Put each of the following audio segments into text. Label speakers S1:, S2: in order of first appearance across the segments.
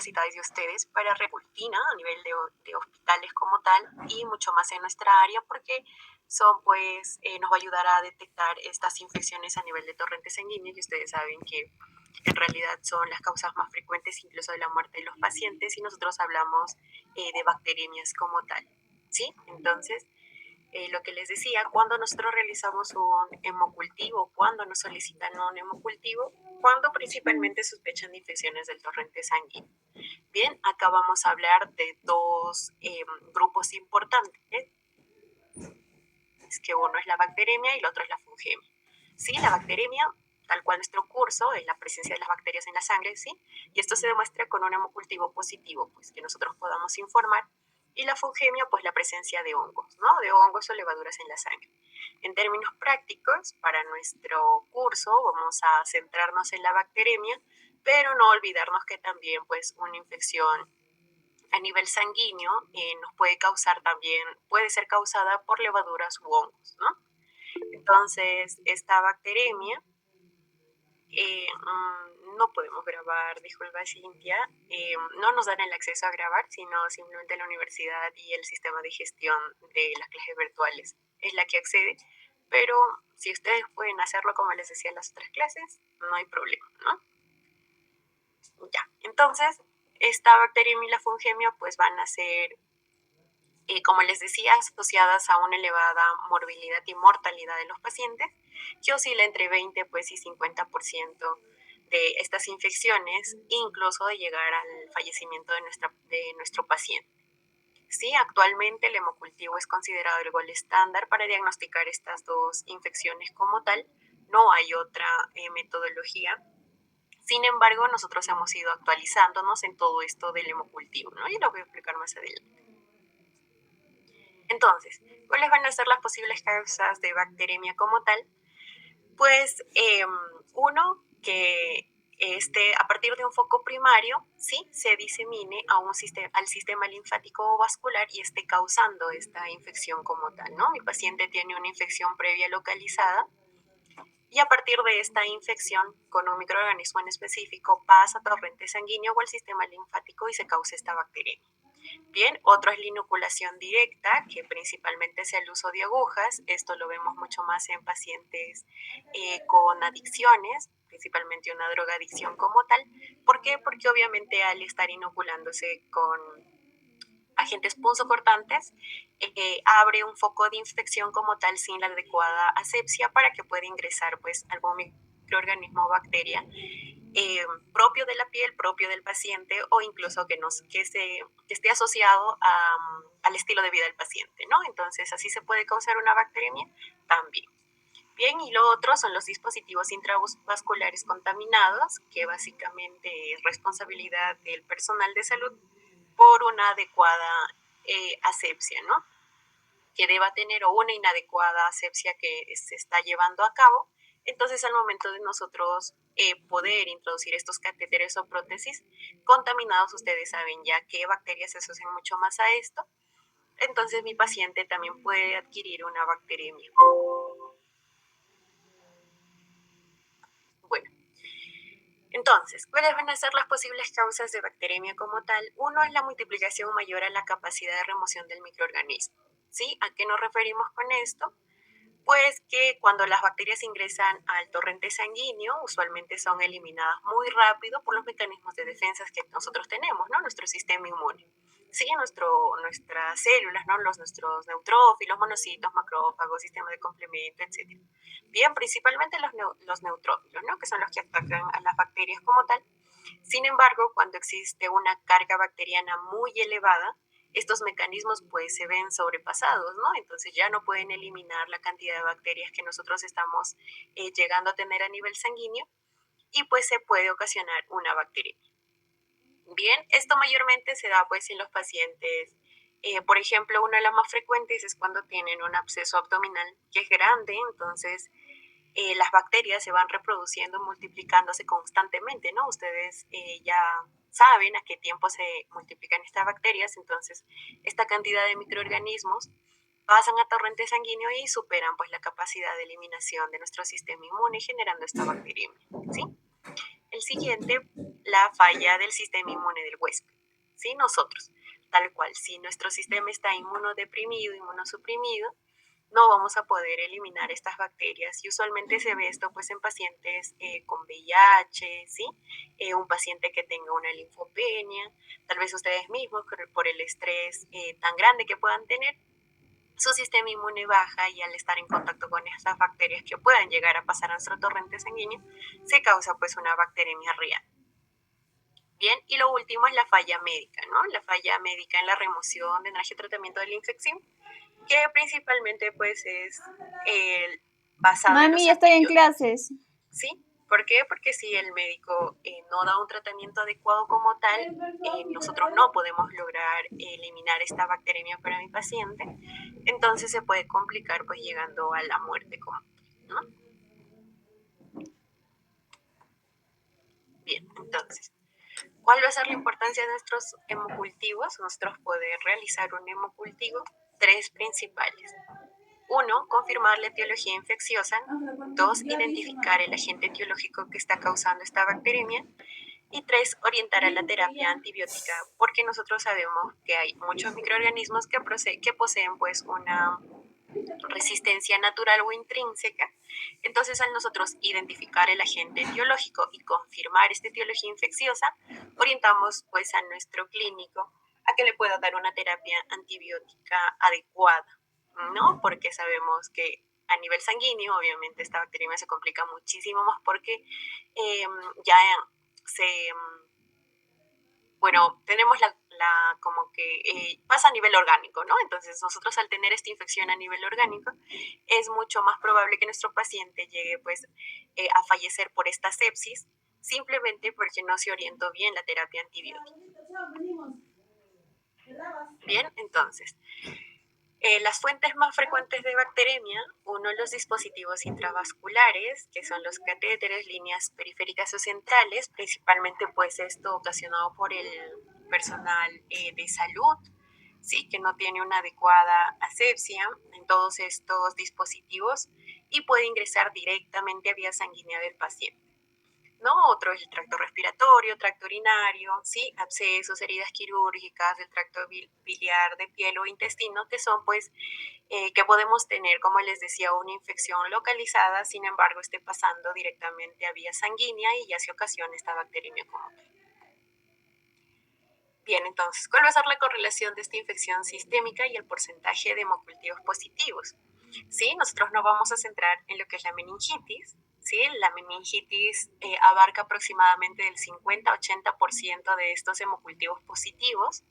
S1: capacitados de ustedes para rutina a nivel de hospitales como tal y mucho más en nuestra área porque son pues nos va a ayudar a detectar estas infecciones a nivel de torrente sanguíneo y ustedes saben que en realidad son las causas más frecuentes incluso de la muerte de los pacientes y nosotros hablamos de bacteremias como tal, ¿sí? Entonces, lo que les decía, cuando nosotros realizamos un hemocultivo, cuando nos solicitan un hemocultivo, cuando principalmente sospechan de infecciones del torrente sanguíneo. Bien, acá vamos a hablar de dos grupos importantes, es que uno es la bacteremia y el otro es la fungemia. Sí, la bacteremia, tal cual nuestro curso, es la presencia de las bacterias en la sangre, ¿sí? Y esto se demuestra con un hemocultivo positivo, pues que nosotros podamos informar. Y la fungemia, pues la presencia de hongos, ¿no? De hongos o levaduras en la sangre. En términos prácticos, para nuestro curso vamos a centrarnos en la bacteremia, pero no olvidarnos que también, pues, una infección a nivel sanguíneo nos puede causar también, puede ser causada por levaduras u hongos, ¿no? Entonces, esta bacteremia, no podemos grabar, disculpa Cintia, no nos dan el acceso a grabar, sino simplemente la universidad y el sistema de gestión de las clases virtuales es la que accede, pero si ustedes pueden hacerlo como les decía en las otras clases, no hay problema, ¿no? Ya, entonces, esta bacteremia y la fungemia pues van a ser como les decía, asociadas a una elevada morbilidad y mortalidad de los pacientes, que oscila entre 20 pues, y 50% de estas infecciones, incluso de llegar al fallecimiento de nuestro paciente. Sí, actualmente el hemocultivo es considerado el gol estándar para diagnosticar estas dos infecciones como tal. No hay otra metodología. Sin embargo, nosotros hemos ido actualizándonos en todo esto del hemocultivo, ¿no? Y lo voy a explicar más adelante. Entonces, ¿cuáles van a ser las posibles causas de bacteremia como tal? Pues uno, que a partir de un foco primario, sí, se disemine al sistema linfático o vascular y esté causando esta infección como tal, ¿no? El paciente tiene una infección previa localizada y a partir de esta infección con un microorganismo en específico pasa a torrente sanguíneo o al sistema linfático y se causa esta bacteremia. Bien, otro es la inoculación directa, que principalmente es el uso de agujas. Esto lo vemos mucho más en pacientes con adicciones, principalmente una drogadicción como tal. ¿Por qué? Porque obviamente al estar inoculándose con agentes punzocortantes, abre un foco de infección como tal sin la adecuada asepsia para que pueda ingresar pues algún microorganismo o bacteria propio de la piel, propio del paciente o incluso que esté asociado al estilo de vida del paciente, ¿no? Entonces, así se puede causar una bacteremia también. Bien, y lo otro son los dispositivos intravasculares contaminados, que básicamente es responsabilidad del personal de salud por una adecuada asepsia, ¿no? Que deba tener o una inadecuada asepsia que se está llevando a cabo. Entonces, al momento de nosotros poder introducir estos catéteres o prótesis contaminados, ustedes saben ya qué bacterias se asocian mucho más a esto. Entonces, mi paciente también puede adquirir una bacteremia. Bueno, entonces, ¿cuáles van a ser las posibles causas de bacteremia como tal? Uno es la multiplicación mayor a la capacidad de remoción del microorganismo. ¿Sí? ¿A qué nos referimos con esto? Pues que cuando las bacterias ingresan al torrente sanguíneo, usualmente son eliminadas muy rápido por los mecanismos de defensa que nosotros tenemos, ¿no? Nuestro sistema inmune. Sí, nuestras células, ¿no? Nuestros neutrófilos, monocitos, macrófagos, sistema de complemento, etc. Bien, principalmente los neutrófilos, ¿no? Que son los que atacan a las bacterias como tal. Sin embargo, cuando existe una carga bacteriana muy elevada, estos mecanismos pues se ven sobrepasados, ¿no? Entonces ya no pueden eliminar la cantidad de bacterias que nosotros estamos llegando a tener a nivel sanguíneo y pues se puede ocasionar una bacteremia. Bien, esto mayormente se da pues en los pacientes, por ejemplo, una de las más frecuentes es cuando tienen un absceso abdominal que es grande, entonces las bacterias se van reproduciendo, multiplicándose constantemente, ¿no? Ustedes ya saben a qué tiempo se multiplican estas bacterias, entonces esta cantidad de microorganismos pasan a torrente sanguíneo y superan pues la capacidad de eliminación de nuestro sistema inmune generando esta bacteriemia, ¿sí? El siguiente, la falla del sistema inmune del huésped, ¿sí? Nosotros, tal cual, si nuestro sistema está inmunodeprimido, inmunosuprimido, no vamos a poder eliminar estas bacterias y usualmente se ve esto pues en pacientes con VIH, ¿sí? Un paciente que tenga una linfopenia, tal vez ustedes mismos por el estrés tan grande que puedan tener, su sistema inmune baja y al estar en contacto con estas bacterias que puedan llegar a pasar a nuestro torrente sanguíneo, se causa pues una bacteremia real. Bien, y lo último es la falla médica, ¿no? La falla médica en la remoción, drenaje y tratamiento de la infección, que principalmente pues es basado en los
S2: Mami, ya estoy en
S1: antibióticos.
S2: clases.
S1: ¿Sí? ¿Por qué? Porque si el médico no da un tratamiento adecuado como tal, nosotros no podemos lograr eliminar esta bacteremia para mi paciente, entonces se puede complicar pues llegando a la muerte como tal, ¿no? Bien, entonces, ¿cuál va a ser la importancia de nuestros hemocultivos? Nosotros poder realizar un hemocultivo, tres principales. 1. Confirmar la etiología infecciosa. 2. Identificar el agente etiológico que está causando esta bacteremia. Y 3. Orientar a la terapia antibiótica, porque nosotros sabemos que hay muchos microorganismos que poseen pues una resistencia natural o intrínseca. Entonces, al nosotros identificar el agente etiológico y confirmar esta etiología infecciosa, orientamos pues a nuestro clínico a que le pueda dar una terapia antibiótica adecuada, ¿no? Porque sabemos que a nivel sanguíneo, obviamente, esta bacteria se complica muchísimo más porque ya se, bueno, tenemos como que pasa a nivel orgánico, ¿no? Entonces nosotros al tener esta infección a nivel orgánico es mucho más probable que nuestro paciente llegue pues a fallecer por esta sepsis simplemente porque no se orientó bien la terapia antibiótica. Bien, entonces, las fuentes más frecuentes de bacteremia, uno, los dispositivos intravasculares, que son los catéteres, líneas periféricas o centrales, principalmente pues esto ocasionado por el personal de salud, ¿sí? Que no tiene una adecuada asepsia en todos estos dispositivos y puede ingresar directamente a vía sanguínea del paciente. ¿No? Otro es el tracto respiratorio, tracto urinario, ¿sí? Abscesos, heridas quirúrgicas, el tracto biliar de piel o intestino, que son pues que podemos tener, como les decía, una infección localizada, sin embargo, esté pasando directamente a vía sanguínea y ya se ocasiona esta bacteremia como tal. Bien, entonces, ¿cuál va a ser la correlación de esta infección sistémica y el porcentaje de hemocultivos positivos? ¿Sí? Nosotros nos vamos a centrar en lo que es la meningitis. ¿Sí? La meningitis abarca aproximadamente del 50-80% de estos hemocultivos positivos.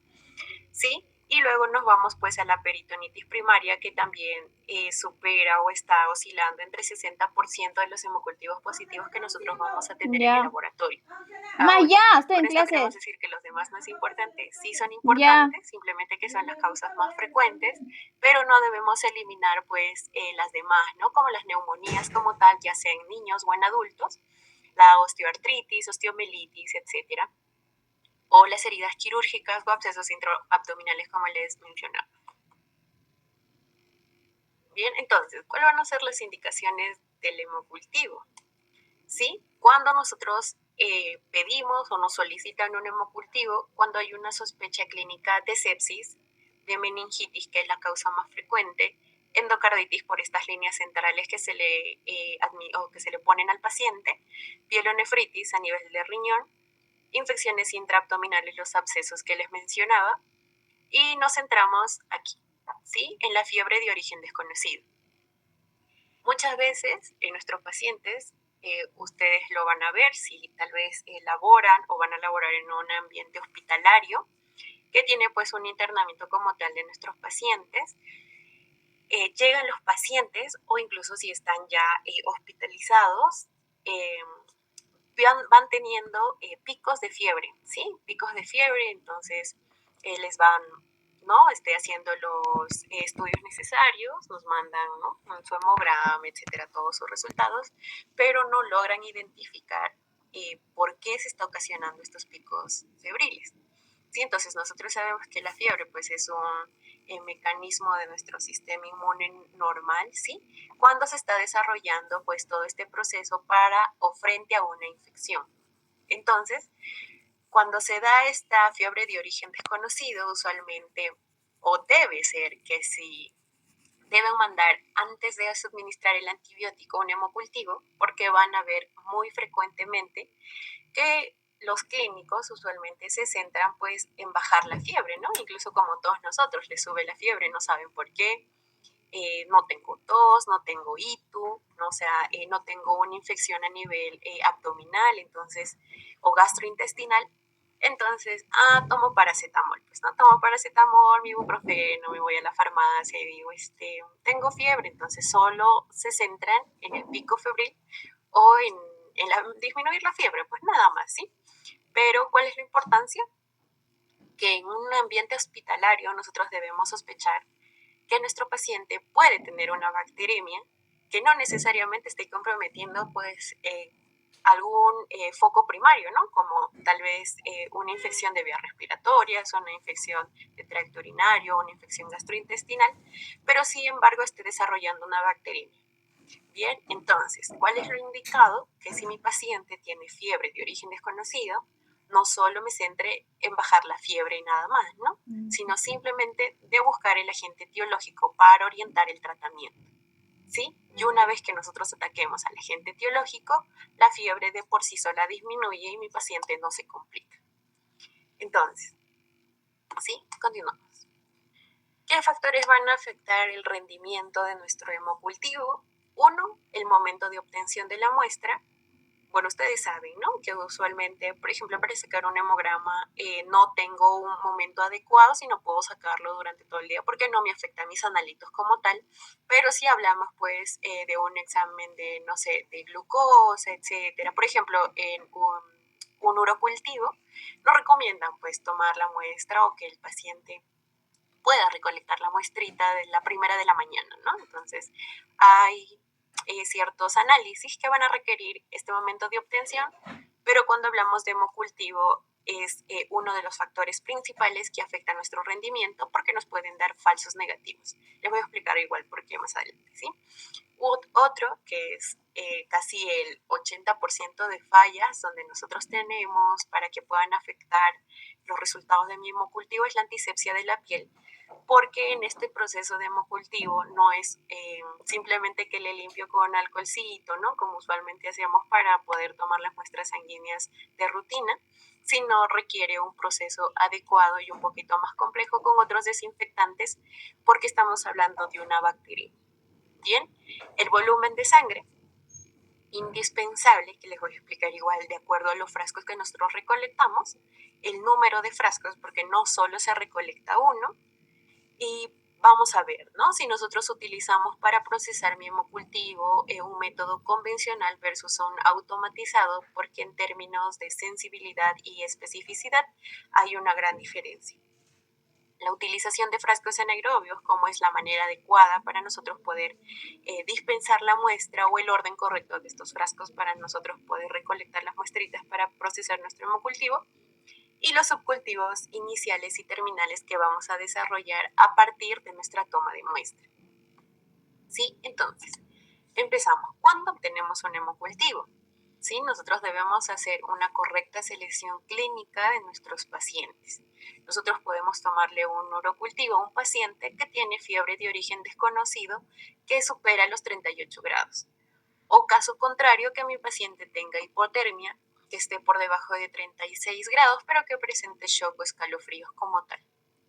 S1: ¿Sí? Y luego nos vamos pues a la peritonitis primaria, que también supera o está oscilando entre 60% de los hemocultivos positivos que nosotros vamos a tener en el
S2: Ya.
S1: laboratorio.
S2: Ma,
S1: Ahora,
S2: ya, estoy
S1: con
S2: en
S1: esto queremos
S2: clases.
S1: decir que los demás no es importante, sí son
S2: Ya.
S1: importantes, simplemente que son las causas más frecuentes, pero no debemos eliminar pues las demás, ¿no? Como las neumonías como tal, ya sea en niños o en adultos, la osteoartritis, osteomelitis, etcétera, o las heridas quirúrgicas o abscesos intraabdominales, como les mencionaba. Bien, entonces, ¿cuáles van a ser las indicaciones del hemocultivo? ¿Sí? Cuando nosotros pedimos o nos solicitan un hemocultivo, cuando hay una sospecha clínica de sepsis, de meningitis, que es la causa más frecuente, endocarditis por estas líneas centrales que que se le ponen al paciente, pielonefritis a nivel de riñón, infecciones intraabdominales, los abscesos que les mencionaba, y nos centramos aquí, ¿sí? En la fiebre de origen desconocido. Muchas veces en nuestros pacientes, ustedes lo van a ver si tal vez laboran o van a laborar en un ambiente hospitalario que tiene pues un internamiento como tal de nuestros pacientes. Llegan los pacientes o incluso si están ya hospitalizados, van teniendo picos de fiebre, ¿sí? Picos de fiebre, entonces les van, ¿no? Haciendo los estudios necesarios, nos mandan, ¿no? Su hemograma, etcétera, todos sus resultados, pero no logran identificar por qué se está ocasionando estos picos febriles. ¿Sí? Entonces nosotros sabemos que la fiebre pues es un mecanismo de nuestro sistema inmune normal, ¿sí? Cuando se está desarrollando pues todo este proceso para o frente a una infección. Entonces, Cuando se da esta fiebre de origen desconocido, usualmente, o debe ser que si deben mandar antes de suministrar el antibiótico un hemocultivo, porque van a ver muy frecuentemente que los clínicos usualmente se centran pues en bajar la fiebre, ¿no? Incluso como todos nosotros les sube la fiebre, no saben por qué. No tengo tos, no tengo ITU, ¿no? O sea, no tengo una infección a nivel abdominal, entonces, o gastrointestinal. Entonces, tomo paracetamol. Pues no tomo paracetamol, mi ibuprofeno, me voy a la farmacia y digo, tengo fiebre. Entonces, solo se centran en el pico febril o en disminuir la fiebre, pues nada más, ¿sí? Pero, ¿cuál es la importancia? Que en un ambiente hospitalario nosotros debemos sospechar que nuestro paciente puede tener una bacteremia que no necesariamente esté comprometiendo pues algún foco primario, ¿no? Como tal vez una infección de vías respiratorias, una infección de tracto urinario, una infección gastrointestinal, pero sin embargo esté desarrollando una bacteremia. Bien, entonces, ¿cuál es lo indicado? Que si mi paciente tiene fiebre de origen desconocido, no solo me centre en bajar la fiebre y nada más, ¿no? Sino simplemente de buscar el agente etiológico para orientar el tratamiento, ¿sí? Y una vez que nosotros ataquemos al agente etiológico, la fiebre de por sí sola disminuye y mi paciente no se complica. Entonces, ¿sí? Continuamos. ¿Qué factores van a afectar el rendimiento de nuestro hemocultivo? Uno, el momento de obtención de la muestra. Bueno, ustedes saben, ¿no? Que usualmente, por ejemplo, para sacar un hemograma no tengo un momento adecuado, sino puedo sacarlo durante todo el día porque no me afecta a mis analitos como tal. Pero si hablamos, pues, de un examen de, no sé, de glucosa, etcétera. Por ejemplo, en un urocultivo, nos recomiendan, pues, tomar la muestra o que el paciente pueda recolectar la muestrita de la primera de la mañana, ¿no? Entonces, hay ciertos análisis que van a requerir este momento de obtención, pero cuando hablamos de hemocultivo es uno de los factores principales que afecta nuestro rendimiento porque nos pueden dar falsos negativos. Les voy a explicar igual por qué más adelante, ¿sí? Otro que es casi el 80% de fallas donde nosotros tenemos para que puedan afectar los resultados de mi hemocultivo es la antisepsia de la piel, porque en este proceso de hemocultivo no es simplemente que le limpio con alcoholcito, ¿no? Como usualmente hacíamos para poder tomar las muestras sanguíneas de rutina, sino requiere un proceso adecuado y un poquito más complejo con otros desinfectantes porque estamos hablando de una bacteria. Bien, el volumen de sangre indispensable, que les voy a explicar igual de acuerdo a los frascos que nosotros recolectamos, el número de frascos, porque no solo se recolecta uno, y vamos a ver, ¿no? Si nosotros utilizamos para procesar mi hemocultivo un método convencional versus un automatizado, porque en términos de sensibilidad y especificidad hay una gran diferencia. La utilización de frascos anaerobios, como es la manera adecuada para nosotros poder dispensar la muestra o el orden correcto de estos frascos para nosotros poder recolectar las muestritas para procesar nuestro hemocultivo, y los subcultivos iniciales y terminales que vamos a desarrollar a partir de nuestra toma de muestra. ¿Sí? Entonces, empezamos. ¿Cuándo obtenemos un hemocultivo? ¿Sí? Nosotros debemos hacer una correcta selección clínica de nuestros pacientes. Nosotros podemos tomarle un urocultivo a un paciente que tiene fiebre de origen desconocido que supera los 38 grados. O caso contrario, que mi paciente tenga hipotermia, que esté por debajo de 36 grados, pero que presente shock o escalofríos como tal.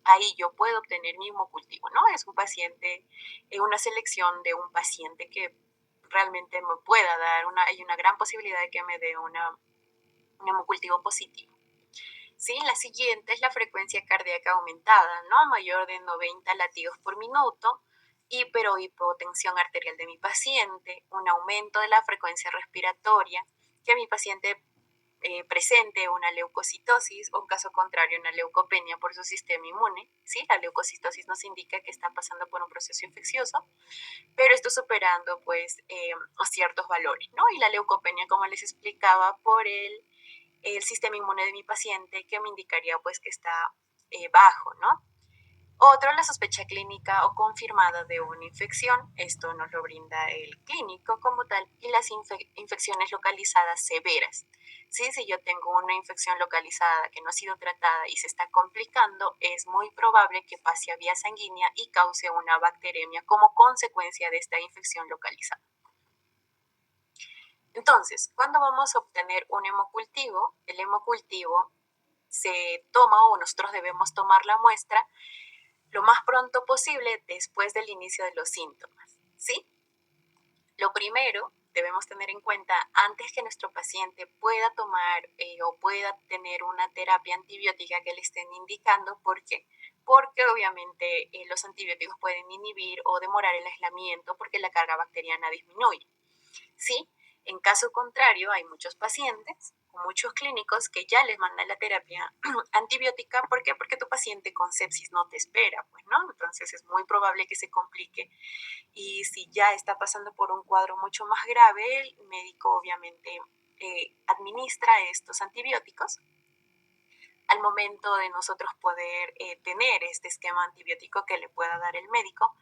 S1: Ahí yo puedo obtener mi hemocultivo, ¿no? Es un paciente, una selección de un paciente que realmente me pueda dar hay una gran posibilidad de que me dé un hemocultivo positivo. Sí, la siguiente es la frecuencia cardíaca aumentada, ¿no? Mayor de 90 latidos por minuto, hipotensión arterial de mi paciente, un aumento de la frecuencia respiratoria, que mi paciente presente una leucocitosis o en caso contrario una leucopenia por su sistema inmune. ¿Sí? La leucocitosis nos indica que está pasando por un proceso infeccioso, pero esto superando pues ciertos valores, ¿no? Y la leucopenia, como les explicaba, por el sistema inmune de mi paciente que me indicaría pues que está bajo, ¿no? Otro, la sospecha clínica o confirmada de una infección. Esto nos lo brinda el clínico como tal. Y las infecciones localizadas severas. ¿Sí? Si yo tengo una infección localizada que no ha sido tratada y se está complicando, es muy probable que pase a vía sanguínea y cause una bacteremia como consecuencia de esta infección localizada. Entonces, ¿cuándo vamos a obtener un hemocultivo? El hemocultivo se toma, o nosotros debemos tomar la muestra lo más pronto posible después del inicio de los síntomas, ¿sí? Lo primero, debemos tener en cuenta, antes que nuestro paciente pueda tomar o pueda tener una terapia antibiótica que le estén indicando. ¿Por qué? Porque obviamente los antibióticos pueden inhibir o demorar el aislamiento porque la carga bacteriana disminuye, ¿sí? En caso contrario, hay muchos pacientes, muchos clínicos que ya les mandan la terapia antibiótica. ¿Por qué? Porque tu paciente con sepsis no te espera, pues, ¿no? Entonces es muy probable que se complique, y si ya está pasando por un cuadro mucho más grave, el médico obviamente administra estos antibióticos. Al momento de nosotros poder tener este esquema antibiótico que le pueda dar el médico,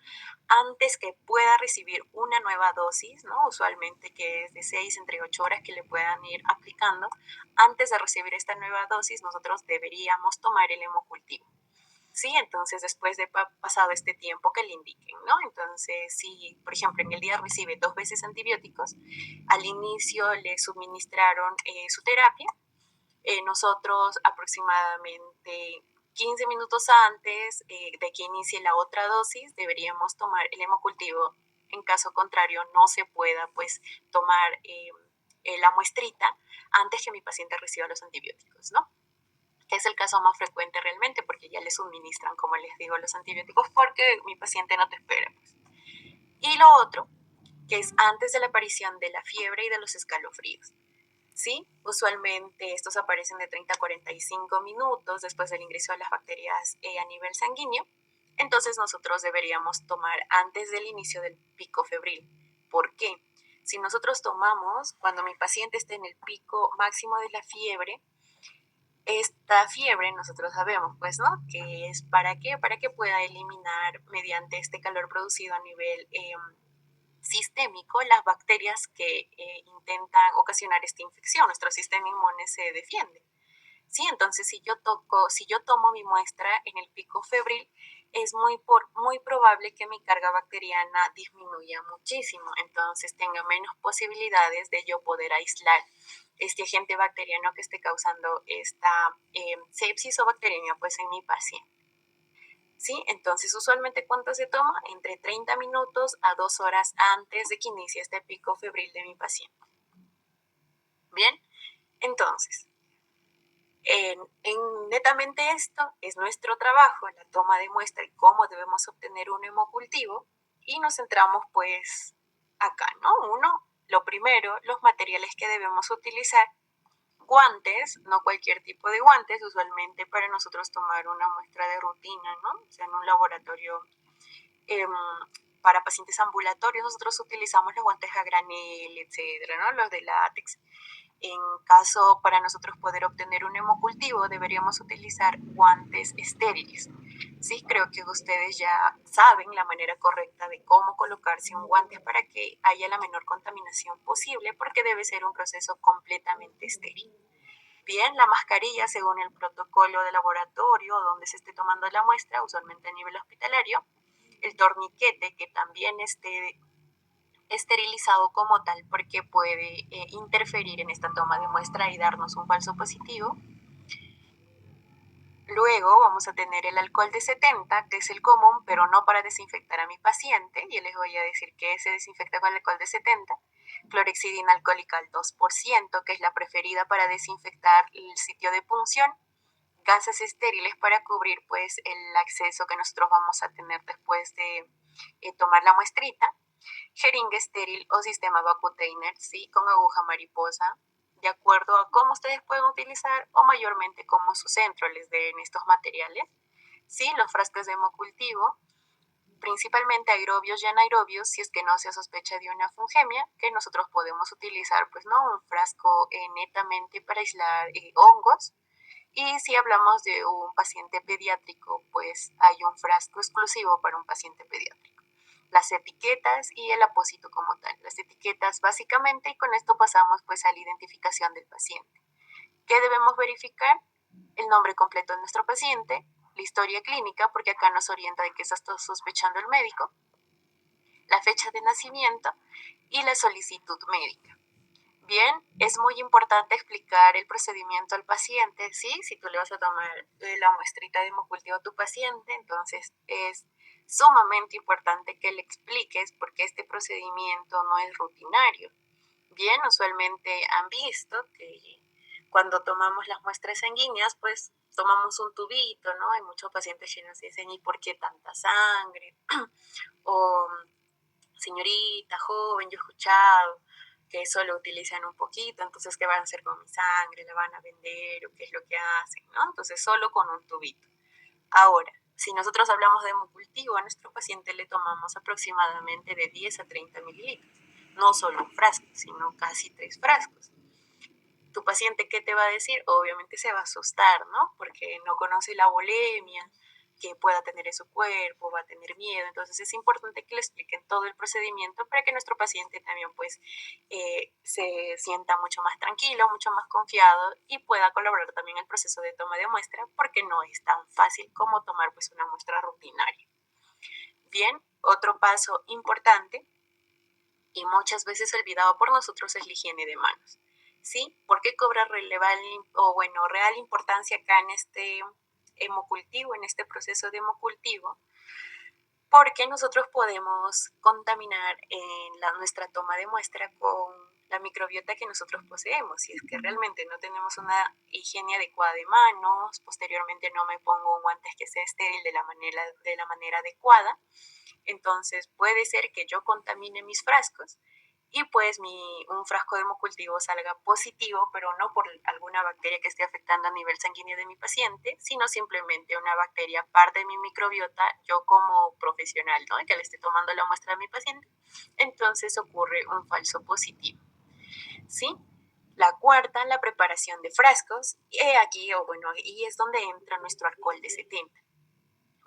S1: antes que pueda recibir una nueva dosis, ¿no? Usualmente que es de 6 entre 8 horas que le puedan ir aplicando, antes de recibir esta nueva dosis, nosotros deberíamos tomar el hemocultivo. Sí, entonces después de pasado este tiempo que le indiquen, ¿no? Entonces, si, por ejemplo, en el día recibe 2 veces antibióticos, al inicio le suministraron su terapia, nosotros aproximadamente 15 minutos antes de que inicie la otra dosis deberíamos tomar el hemocultivo. En caso contrario, no se pueda pues tomar la muestrita antes que mi paciente reciba los antibióticos, ¿no? Que es el caso más frecuente realmente, porque ya le suministran, como les digo, los antibióticos porque mi paciente no te espera, pues. Y lo otro, que es antes de la aparición de la fiebre y de los escalofríos. ¿Sí? Usualmente estos aparecen de 30 a 45 minutos después del ingreso de las bacterias a nivel sanguíneo. Entonces nosotros deberíamos tomar antes del inicio del pico febril. ¿Por qué? Si nosotros tomamos cuando mi paciente esté en el pico máximo de la fiebre, esta fiebre nosotros sabemos, pues, ¿no? Que es para qué, para que pueda eliminar mediante este calor producido a nivel sistémico las bacterias que intentan ocasionar esta infección. Nuestro sistema inmune se defiende. Sí, entonces si yo tomo mi muestra en el pico febril, es muy probable que mi carga bacteriana disminuya muchísimo, entonces tenga menos posibilidades de yo poder aislar este agente bacteriano que esté causando esta sepsis o bacteremia pues en mi paciente. ¿Sí? Entonces, usualmente, ¿cuánto se toma? Entre 30 minutos a 2 horas antes de que inicie este pico febril de mi paciente. Bien, entonces, netamente esto es nuestro trabajo, la toma de muestra y cómo debemos obtener un hemocultivo, y nos centramos pues acá, ¿no? Uno, lo primero, los materiales que debemos utilizar. Guantes, no cualquier tipo de guantes, usualmente para nosotros tomar una muestra de rutina, ¿no? O sea, en un laboratorio eh, para pacientes ambulatorios nosotros utilizamos los guantes a granel, etcétera, ¿no? Los de látex. En caso para nosotros poder obtener un hemocultivo, deberíamos utilizar guantes estériles. Sí, creo que ustedes ya saben la manera correcta de cómo colocarse un guante para que haya la menor contaminación posible, porque debe ser un proceso completamente estéril. Bien, la mascarilla, según el protocolo de laboratorio donde se esté tomando la muestra, usualmente a nivel hospitalario, el torniquete que también esté esterilizado como tal, porque puede interferir en esta toma de muestra y darnos un falso positivo. Luego vamos a tener el alcohol de 70, que es el común, pero no para desinfectar a mi paciente. Y les voy a decir que se desinfecta con el alcohol de 70. Clorexidina alcohólica al 2%, que es la preferida para desinfectar el sitio de punción. Gases estériles para cubrir pues el acceso que nosotros vamos a tener después de tomar la muestrita. Jeringa estéril o sistema Vacutainer, ¿sí? Con aguja mariposa, de acuerdo a cómo ustedes pueden utilizar o mayormente como su centro les den estos materiales. ¿Sí? Los frascos de hemocultivo, principalmente aerobios y anaerobios, si es que no se sospecha de una fungemia, que nosotros podemos utilizar, pues, ¿no? Un frasco netamente para aislar hongos, Y si hablamos de un paciente pediátrico, pues hay un frasco exclusivo para un paciente pediátrico. Las etiquetas y el apósito como tal. Las etiquetas básicamente, y con esto pasamos pues a la identificación del paciente. ¿Qué debemos verificar? El nombre completo de nuestro paciente, la historia clínica, porque acá nos orienta de qué está sospechando el médico, la fecha de nacimiento y la solicitud médica. Bien, es muy importante explicar el procedimiento al paciente, ¿sí? Si tú le vas a tomar la muestrita de hemocultivo a tu paciente, entonces es sumamente importante que le expliques por qué este procedimiento no es rutinario. Bien, usualmente han visto que cuando tomamos las muestras sanguíneas, pues tomamos un tubito, ¿no? Hay muchos pacientes que nos dicen, ¿y por qué tanta sangre? O señorita, joven, yo he escuchado que solo utilizan un poquito, entonces ¿qué van a hacer con mi sangre? ¿La van a vender o qué es lo que hacen? ¿No? Entonces solo con un tubito. Ahora, si nosotros hablamos de hemocultivo, a nuestro paciente le tomamos aproximadamente de 10 a 30 mililitros. No solo un frasco, sino casi 3 frascos. Tu paciente, ¿qué te va a decir? Obviamente se va a asustar, ¿no? Porque no conoce la bulimia que pueda tener en su cuerpo, va a tener miedo. Entonces es importante que le expliquen todo el procedimiento para que nuestro paciente también pues se sienta mucho más tranquilo, mucho más confiado y pueda colaborar también en el proceso de toma de muestra, porque no es tan fácil como tomar pues una muestra rutinaria. Bien, otro paso importante y muchas veces olvidado por nosotros es la higiene de manos. ¿Sí? ¿Por qué cobra real importancia acá en este hemocultivo, en este proceso de hemocultivo? Porque nosotros podemos contaminar en nuestra toma de muestra con la microbiota que nosotros poseemos. Si es que realmente no tenemos una higiene adecuada de manos, posteriormente no me pongo un guante que sea estéril de la manera adecuada, entonces puede ser que yo contamine mis frascos y pues un frasco de hemocultivo salga positivo, pero no por alguna bacteria que esté afectando a nivel sanguíneo de mi paciente, sino simplemente una bacteria parte de mi microbiota, yo como profesional, ¿no? Que le esté tomando la muestra a mi paciente, entonces ocurre un falso positivo, ¿sí? La cuarta, la preparación de frascos, y aquí, ahí es donde entra nuestro alcohol de 70.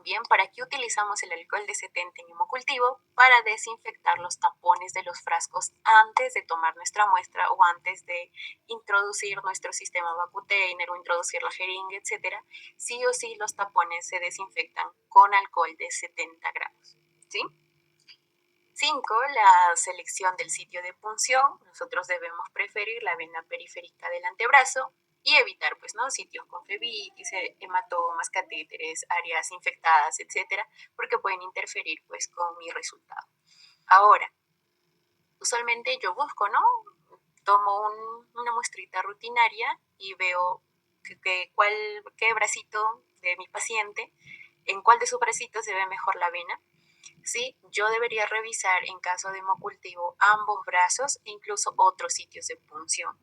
S1: Bien, ¿para qué utilizamos el alcohol de 70 en hemocultivo? Para desinfectar los tapones de los frascos antes de tomar nuestra muestra o antes de introducir nuestro sistema vacutainer o introducir la jeringa, etcétera. Sí o sí los tapones se desinfectan con alcohol de 70 grados, ¿sí? 5. La selección del sitio de punción. Nosotros debemos preferir la vena periférica del antebrazo y evitar, pues, ¿no? Sitios con flebitis, hematomas, catéteres, áreas infectadas, etcétera, porque pueden interferir, pues, con mi resultado. Ahora, usualmente yo busco, ¿no? Tomo una muestrita rutinaria y veo qué bracito de mi paciente, en cuál de sus bracitos se ve mejor la vena. Sí, yo debería revisar en caso de hemocultivo ambos brazos e incluso otros sitios de punción.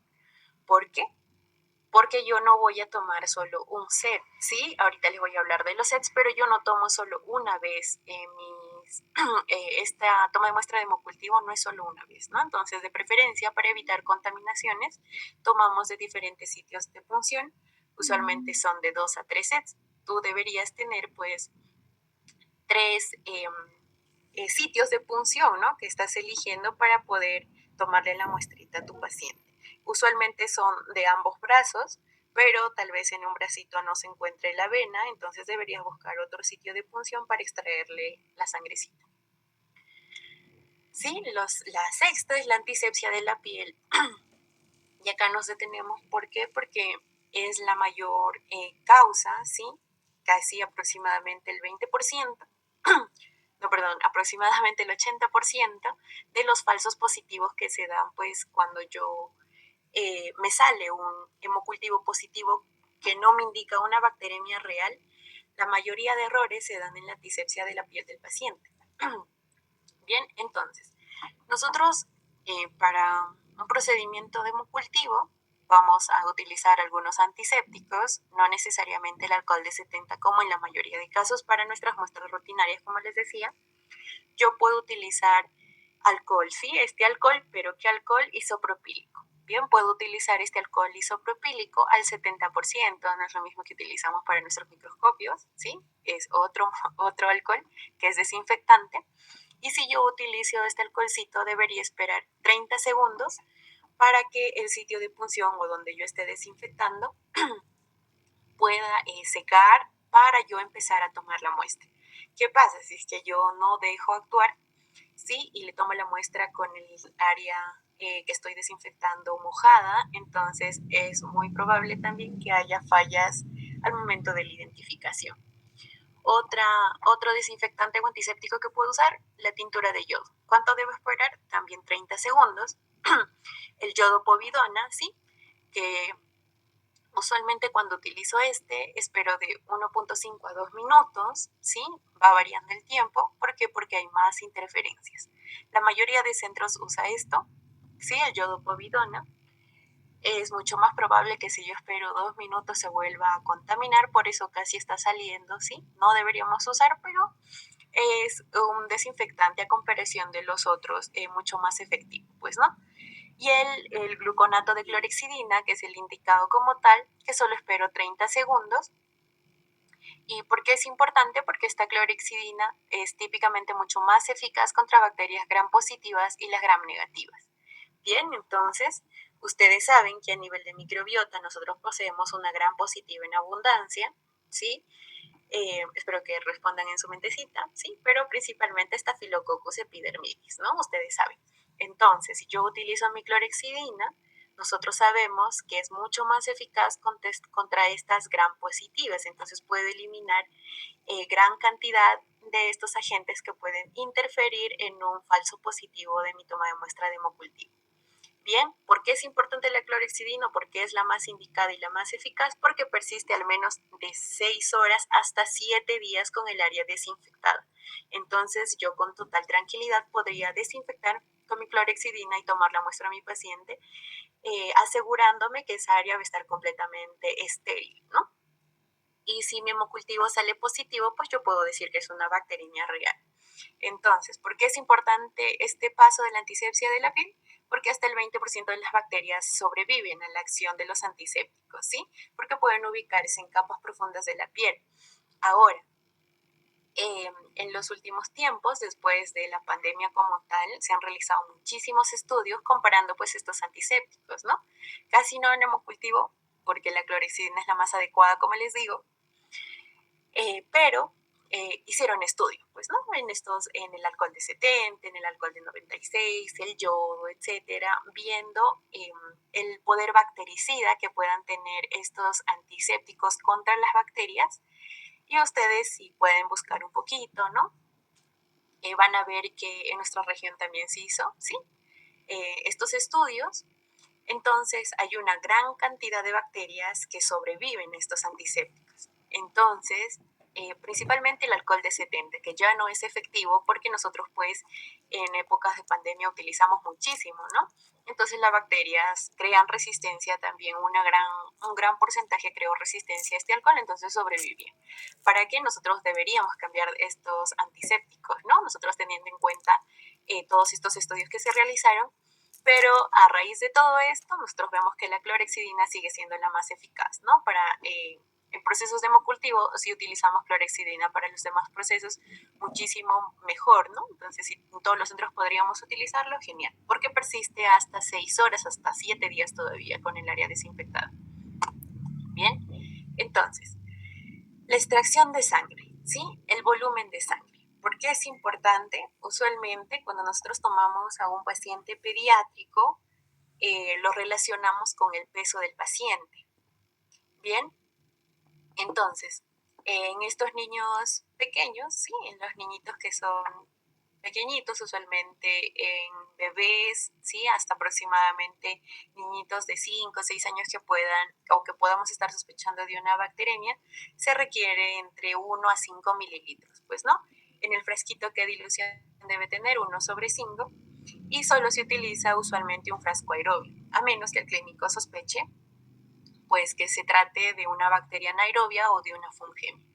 S1: ¿Por qué? Porque yo no voy a tomar solo un set, ¿sí? Ahorita les voy a hablar de los sets, pero yo no tomo solo una vez esta toma de muestra de hemocultivo no es solo una vez, ¿no? Entonces, de preferencia, para evitar contaminaciones, tomamos de diferentes sitios de punción, usualmente son de 2 a 3 sets. Tú deberías tener, pues, 3 sitios de punción, ¿no? Que estás eligiendo para poder tomarle la muestrita a tu paciente. Usualmente son de ambos brazos, pero tal vez en un bracito no se encuentre la vena, entonces deberías buscar otro sitio de punción para extraerle la sangrecita. Sí, la sexta es la antisepsia de la piel. Y acá nos detenemos, ¿por qué? Porque es la mayor causa, ¿sí? Casi aproximadamente el 20%. No, perdón, aproximadamente el 80% de los falsos positivos que se dan, pues, cuando yo me sale un hemocultivo positivo que no me indica una bacteremia real, la mayoría de errores se dan en la antisepsia de la piel del paciente. Bien, entonces, nosotros para un procedimiento de hemocultivo vamos a utilizar algunos antisépticos, no necesariamente el alcohol de 70 como en la mayoría de casos para nuestras muestras rutinarias, como les decía. Yo puedo utilizar alcohol, sí, este alcohol, pero ¿qué alcohol? Isopropílico. Bien, puedo utilizar este alcohol isopropílico al 70%, no es lo mismo que utilizamos para nuestros microscopios, ¿sí? Es otro alcohol que es desinfectante. Y si yo utilizo este alcoholcito, debería esperar 30 segundos para que el sitio de punción o donde yo esté desinfectando pueda secar para yo empezar a tomar la muestra. ¿Qué pasa si es que yo no dejo actuar, sí, y le tomo la muestra con el área que estoy desinfectando mojada? Entonces es muy probable también que haya fallas al momento de la identificación. Otro desinfectante o antiséptico que puedo usar, la tintura de yodo. ¿Cuánto debo esperar? También 30 segundos. El yodo povidona, ¿sí? Que usualmente cuando utilizo espero de 1.5 a 2 minutos, ¿sí? Va variando el tiempo. ¿Por qué? Porque hay más interferencias. La mayoría de centros usa esto, ¿sí? El yodo povidona. Es mucho más probable que si yo espero 2 minutos se vuelva a contaminar, por eso casi está saliendo, ¿sí? No deberíamos usar, pero es un desinfectante a comparación de los otros mucho más efectivo, pues, ¿no? Y el gluconato de clorhexidina, que es el indicado como tal, que solo espero 30 segundos. ¿Y por qué es importante? Porque esta clorhexidina es típicamente mucho más eficaz contra bacterias gram positivas y las gram negativas. Bien, entonces, ustedes saben que a nivel de microbiota nosotros poseemos una gram positiva en abundancia, ¿sí? Espero que respondan en su mentecita, ¿sí? Pero principalmente Staphylococcus epidermidis, ¿no? Ustedes saben. Entonces, si yo utilizo mi clorhexidina, nosotros sabemos que es mucho más eficaz contra estas gram positivas, entonces puede eliminar gran cantidad de estos agentes que pueden interferir en un falso positivo de mi toma de muestra de hemocultivo. Bien, ¿por qué es importante la clorhexidina? Porque es la más indicada y la más eficaz, porque persiste al menos de 6 horas hasta 7 días con el área desinfectada. Entonces yo con total tranquilidad podría desinfectar con mi clorhexidina y tomar la muestra a mi paciente, asegurándome que esa área va a estar completamente estéril, ¿no? Y si mi hemocultivo sale positivo, pues yo puedo decir que es una bacteriemia real. Entonces, ¿por qué es importante este paso de la antisepsia de la piel? Porque hasta el 20% de las bacterias sobreviven a la acción de los antisépticos, ¿sí? Porque pueden ubicarse en capas profundas de la piel. Ahora, en los últimos tiempos, después de la pandemia como tal, se han realizado muchísimos estudios comparando pues estos antisépticos, ¿no? Casi no en hemocultivo, porque la clorhexidina es la más adecuada, como les digo, pero hicieron estudios, pues, ¿no? En el alcohol de 70, en el alcohol de 96, el yodo, etcétera, viendo el poder bactericida que puedan tener estos antisépticos contra las bacterias. Y ustedes, si pueden buscar un poquito, ¿no? Van a ver que en nuestra región también se hizo, ¿sí? Estos estudios. Entonces, hay una gran cantidad de bacterias que sobreviven a estos antisépticos. Entonces, principalmente el alcohol de 70, que ya no es efectivo porque nosotros pues en épocas de pandemia utilizamos muchísimo, ¿no? Entonces las bacterias crean resistencia también, un gran porcentaje creó resistencia a este alcohol, entonces sobrevivían. ¿Para qué nosotros deberíamos cambiar estos antisépticos, ¿no? Nosotros teniendo en cuenta todos estos estudios que se realizaron, pero a raíz de todo esto, nosotros vemos que la clorhexidina sigue siendo la más eficaz, ¿no? En procesos de hemocultivo, si utilizamos clorhexidina para los demás procesos, muchísimo mejor, ¿no? Entonces, si en todos los centros podríamos utilizarlo, genial. Porque persiste hasta 6 horas, hasta 7 días todavía con el área desinfectada. Bien, entonces, la extracción de sangre, ¿sí? El volumen de sangre. ¿Por qué es importante? Usualmente, cuando nosotros tomamos a un paciente pediátrico, lo relacionamos con el peso del paciente. Bien, entonces, en estos niños pequeños, sí, en los niñitos que son pequeñitos, usualmente en bebés, sí, hasta aproximadamente niñitos de 5 o 6 años que puedan o que podamos estar sospechando de una bacteremia, se requiere entre 1 a 5 mililitros, pues, ¿no? En el frasquito, ¿qué dilución debe tener? 1/5, y solo se utiliza usualmente un frasco aerobio, a menos que el clínico sospeche pues que se trate de una bacteria anaerobia o de una fungemia.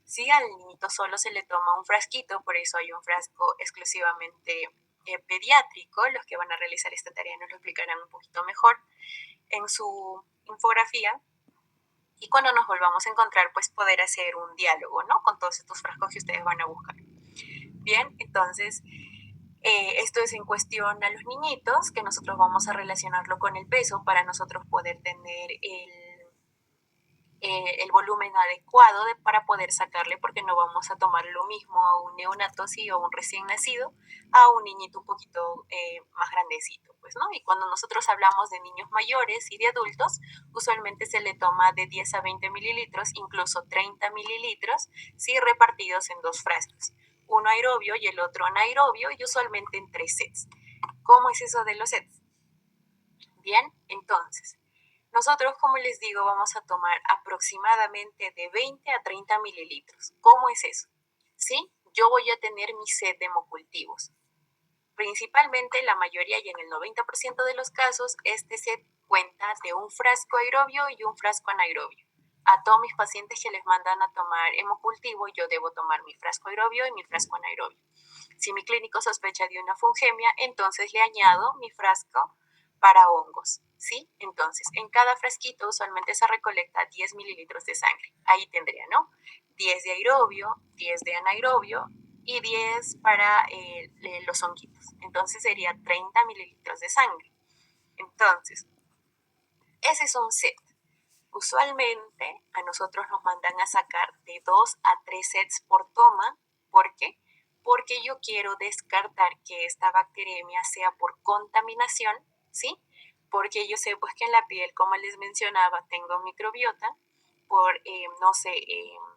S1: Si al niñito solo se le toma un frasquito, por eso hay un frasco exclusivamente pediátrico, los que van a realizar esta tarea nos lo explicarán un poquito mejor en su infografía. Y cuando nos volvamos a encontrar, pues poder hacer un diálogo, ¿no? Con todos estos frascos que ustedes van a buscar. Bien, entonces, esto es en cuestión a los niñitos, que nosotros vamos a relacionarlo con el peso para nosotros poder tener el volumen adecuado para poder sacarle, porque no vamos a tomar lo mismo a un neonato, sí, o un recién nacido, a un niñito un poquito más grandecito, pues, ¿no? Y cuando nosotros hablamos de niños mayores y de adultos, usualmente se le toma de 10 a 20 mililitros, incluso 30 mililitros, sí, repartidos en dos frascos, uno aerobio y el otro anaerobio, y usualmente en 3 sets. ¿Cómo es eso de los sets? Bien, entonces, nosotros, como les digo, vamos a tomar aproximadamente de 20 a 30 mililitros. ¿Cómo es eso? ¿Sí? Yo voy a tener mi set de hemocultivos. Principalmente, la mayoría y en el 90% de los casos, este set cuenta de un frasco aerobio y un frasco anaerobio. A todos mis pacientes que les mandan a tomar hemocultivo, yo debo tomar mi frasco aerobio y mi frasco anaerobio. Si mi clínico sospecha de una fungemia, entonces le añado mi frasco para hongos, ¿sí? Entonces, en cada frasquito usualmente se recolecta 10 mililitros de sangre. Ahí tendría, ¿no? 10 de aerobio, 10 de anaerobio y 10 para los honguitos. Entonces sería 30 mililitros de sangre. Entonces, ese es un set. Usualmente a nosotros nos mandan a sacar de 2 a 3 sets por toma. ¿Por qué? Porque yo quiero descartar que esta bacteriemia sea por contaminación, ¿sí? Porque yo sé pues que en la piel, como les mencionaba, tengo microbiota por, no sé,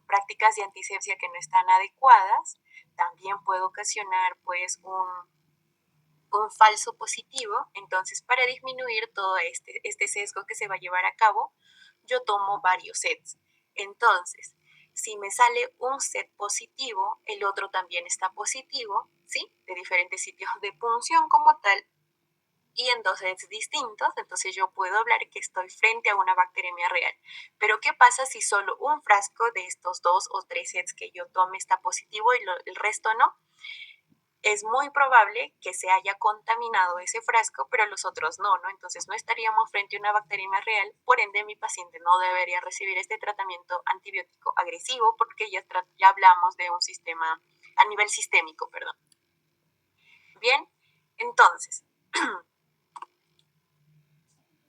S1: prácticas de antisepsia que no están adecuadas. También puede ocasionar pues un falso positivo. Entonces, para disminuir todo este sesgo que se va a llevar a cabo, yo tomo varios sets. Entonces, si me sale un set positivo, el otro también está positivo, ¿sí? De diferentes sitios de punción como tal, y en dos sets distintos, entonces yo puedo hablar que estoy frente a una bacteriemia real. Pero ¿qué pasa si solo un frasco de estos 2 o 3 sets que yo tome está positivo y el resto no? Es muy probable que se haya contaminado ese frasco, pero los otros no, ¿no? Entonces no estaríamos frente a una bacteriemia real, por ende mi paciente no debería recibir este tratamiento antibiótico agresivo porque ya hablamos de un sistema a nivel sistémico, perdón. Bien, entonces,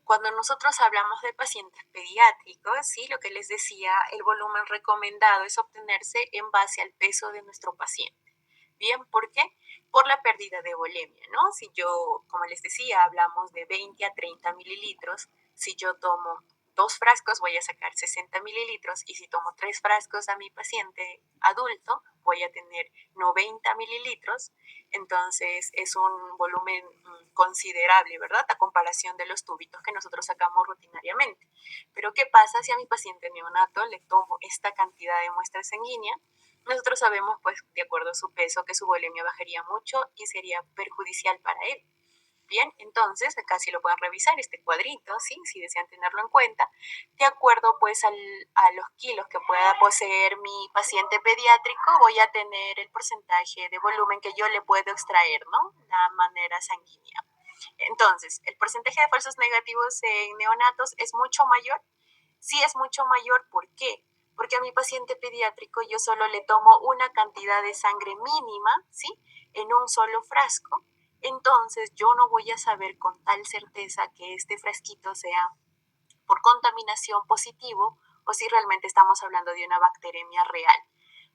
S1: cuando nosotros hablamos de pacientes pediátricos, sí, lo que les decía, el volumen recomendado es obtenerse en base al peso de nuestro paciente. Bien, ¿por qué? Por la pérdida de volemia, ¿no? Si yo, como les decía, hablamos de 20 a 30 mililitros, si yo tomo 2 frascos voy a sacar 60 mililitros y si tomo 3 frascos a mi paciente adulto voy a tener 90 mililitros, entonces es un volumen considerable, ¿verdad? A comparación de los tubitos que nosotros sacamos rutinariamente. Pero ¿qué pasa si a mi paciente neonato le tomo esta cantidad de muestra sanguínea? Nosotros sabemos, pues, de acuerdo a su peso, que su volemia bajaría mucho y sería perjudicial para él. Bien, entonces, acá sí lo pueden revisar, este cuadrito, ¿sí? Si desean tenerlo en cuenta, de acuerdo, pues, a los kilos que pueda poseer mi paciente pediátrico, voy a tener el porcentaje de volumen que yo le puedo extraer, ¿no? La manera sanguínea. Entonces, el porcentaje de falsos negativos en neonatos es mucho mayor. Sí es mucho mayor, ¿por qué? Porque a mi paciente pediátrico yo solo le tomo una cantidad de sangre mínima, ¿sí? En un solo frasco. Entonces yo no voy a saber con tal certeza que este frasquito sea por contaminación positivo o si realmente estamos hablando de una bacteremia real.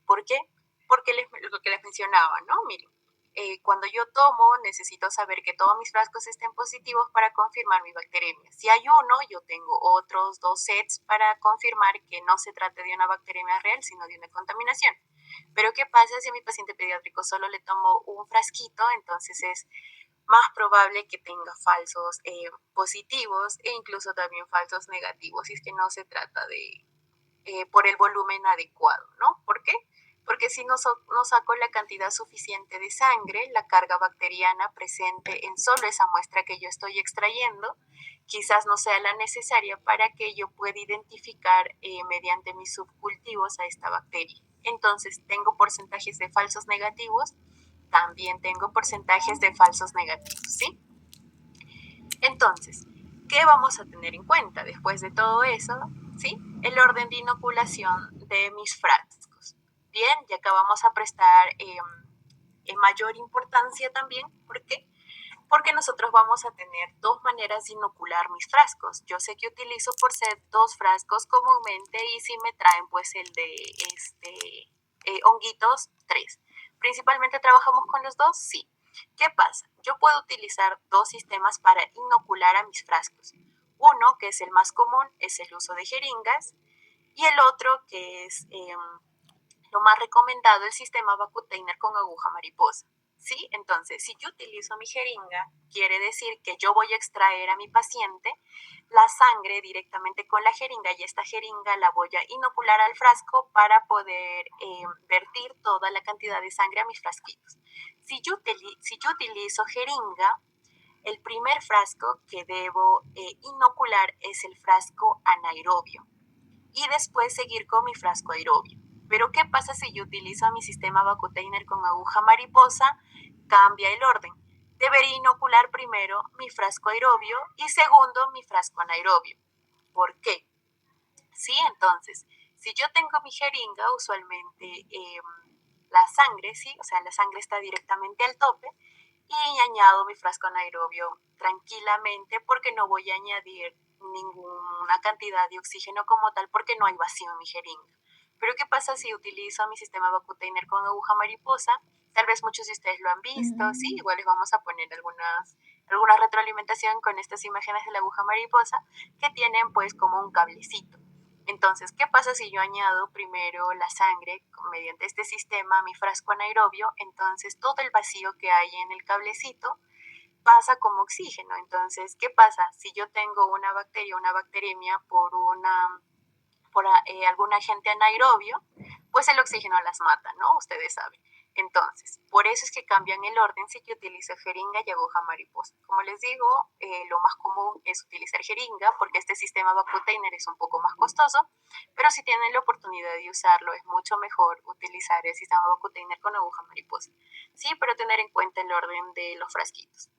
S1: ¿Por qué? Porque lo que les mencionaba, ¿no? Miren, cuando yo tomo, necesito saber que todos mis frascos estén positivos para confirmar mi bacteremia. Si hay uno, yo tengo otros 2 sets para confirmar que no se trata de una bacteremia real, sino de una contaminación. Pero ¿qué pasa si a mi paciente pediátrico solo le tomo un frasquito? Entonces es más probable que tenga falsos positivos e incluso también falsos negativos, si es que no se trata de por el volumen adecuado, ¿no? ¿Por qué? Porque si no saco la cantidad suficiente de sangre, la carga bacteriana presente en solo esa muestra que yo estoy extrayendo, quizás no sea la necesaria para que yo pueda identificar mediante mis subcultivos a esta bacteria. Entonces, tengo porcentajes de falsos negativos, también tengo porcentajes de falsos negativos, ¿sí? Entonces, ¿qué vamos a tener en cuenta después de todo eso? ¿Sí? El orden de inoculación de mis frascos. Bien, ya acá vamos a prestar mayor importancia también. ¿Por qué? Porque nosotros vamos a tener dos maneras de inocular mis frascos. Yo sé que utilizo por ser dos frascos comúnmente y si me traen pues el de honguitos, tres. ¿Principalmente trabajamos con los dos? Sí. ¿Qué pasa? Yo puedo utilizar dos sistemas para inocular a mis frascos. Uno, que es el más común, es el uso de jeringas, y el otro, que es lo más recomendado, el sistema Vacutainer con aguja mariposa. ¿Sí? Entonces, si yo utilizo mi jeringa, quiere decir que yo voy a extraer a mi paciente la sangre directamente con la jeringa y esta jeringa la voy a inocular al frasco para poder vertir toda la cantidad de sangre a mis frasquitos. Si yo utilizo jeringa, el primer frasco que debo inocular es el frasco anaerobio y después seguir con mi frasco aerobio. Pero ¿qué pasa si yo utilizo mi sistema Vacutainer con aguja mariposa? Cambia el orden. Debería inocular primero mi frasco aerobio y segundo mi frasco anaerobio. ¿Por qué? Sí, entonces, si yo tengo mi jeringa, usualmente la sangre, sí, o sea, la sangre está directamente al tope y añado mi frasco anaerobio tranquilamente porque no voy a añadir ninguna cantidad de oxígeno como tal porque no hay vacío en mi jeringa. Pero ¿qué pasa si utilizo mi sistema Vacutainer con aguja mariposa? Tal vez muchos de ustedes lo han visto, sí, igual les vamos a poner alguna retroalimentación con estas imágenes de la aguja mariposa que tienen pues como un cablecito. Entonces, ¿qué pasa si yo añado primero la sangre mediante este sistema a mi frasco anaerobio? Entonces, todo el vacío que hay en el cablecito pasa como oxígeno. Entonces, ¿qué pasa? Si yo tengo una bacteria, una bacteremia por algún agente anaerobio, pues el oxígeno las mata, ¿no? Ustedes saben. Entonces, por eso es que cambian el orden si yo utilizo jeringa y aguja mariposa. Como les digo, lo más común es utilizar jeringa porque este sistema Vacutainer es un poco más costoso, pero si tienen la oportunidad de usarlo es mucho mejor utilizar el sistema Vacutainer con aguja mariposa. Sí, pero tener en cuenta el orden de los frasquitos.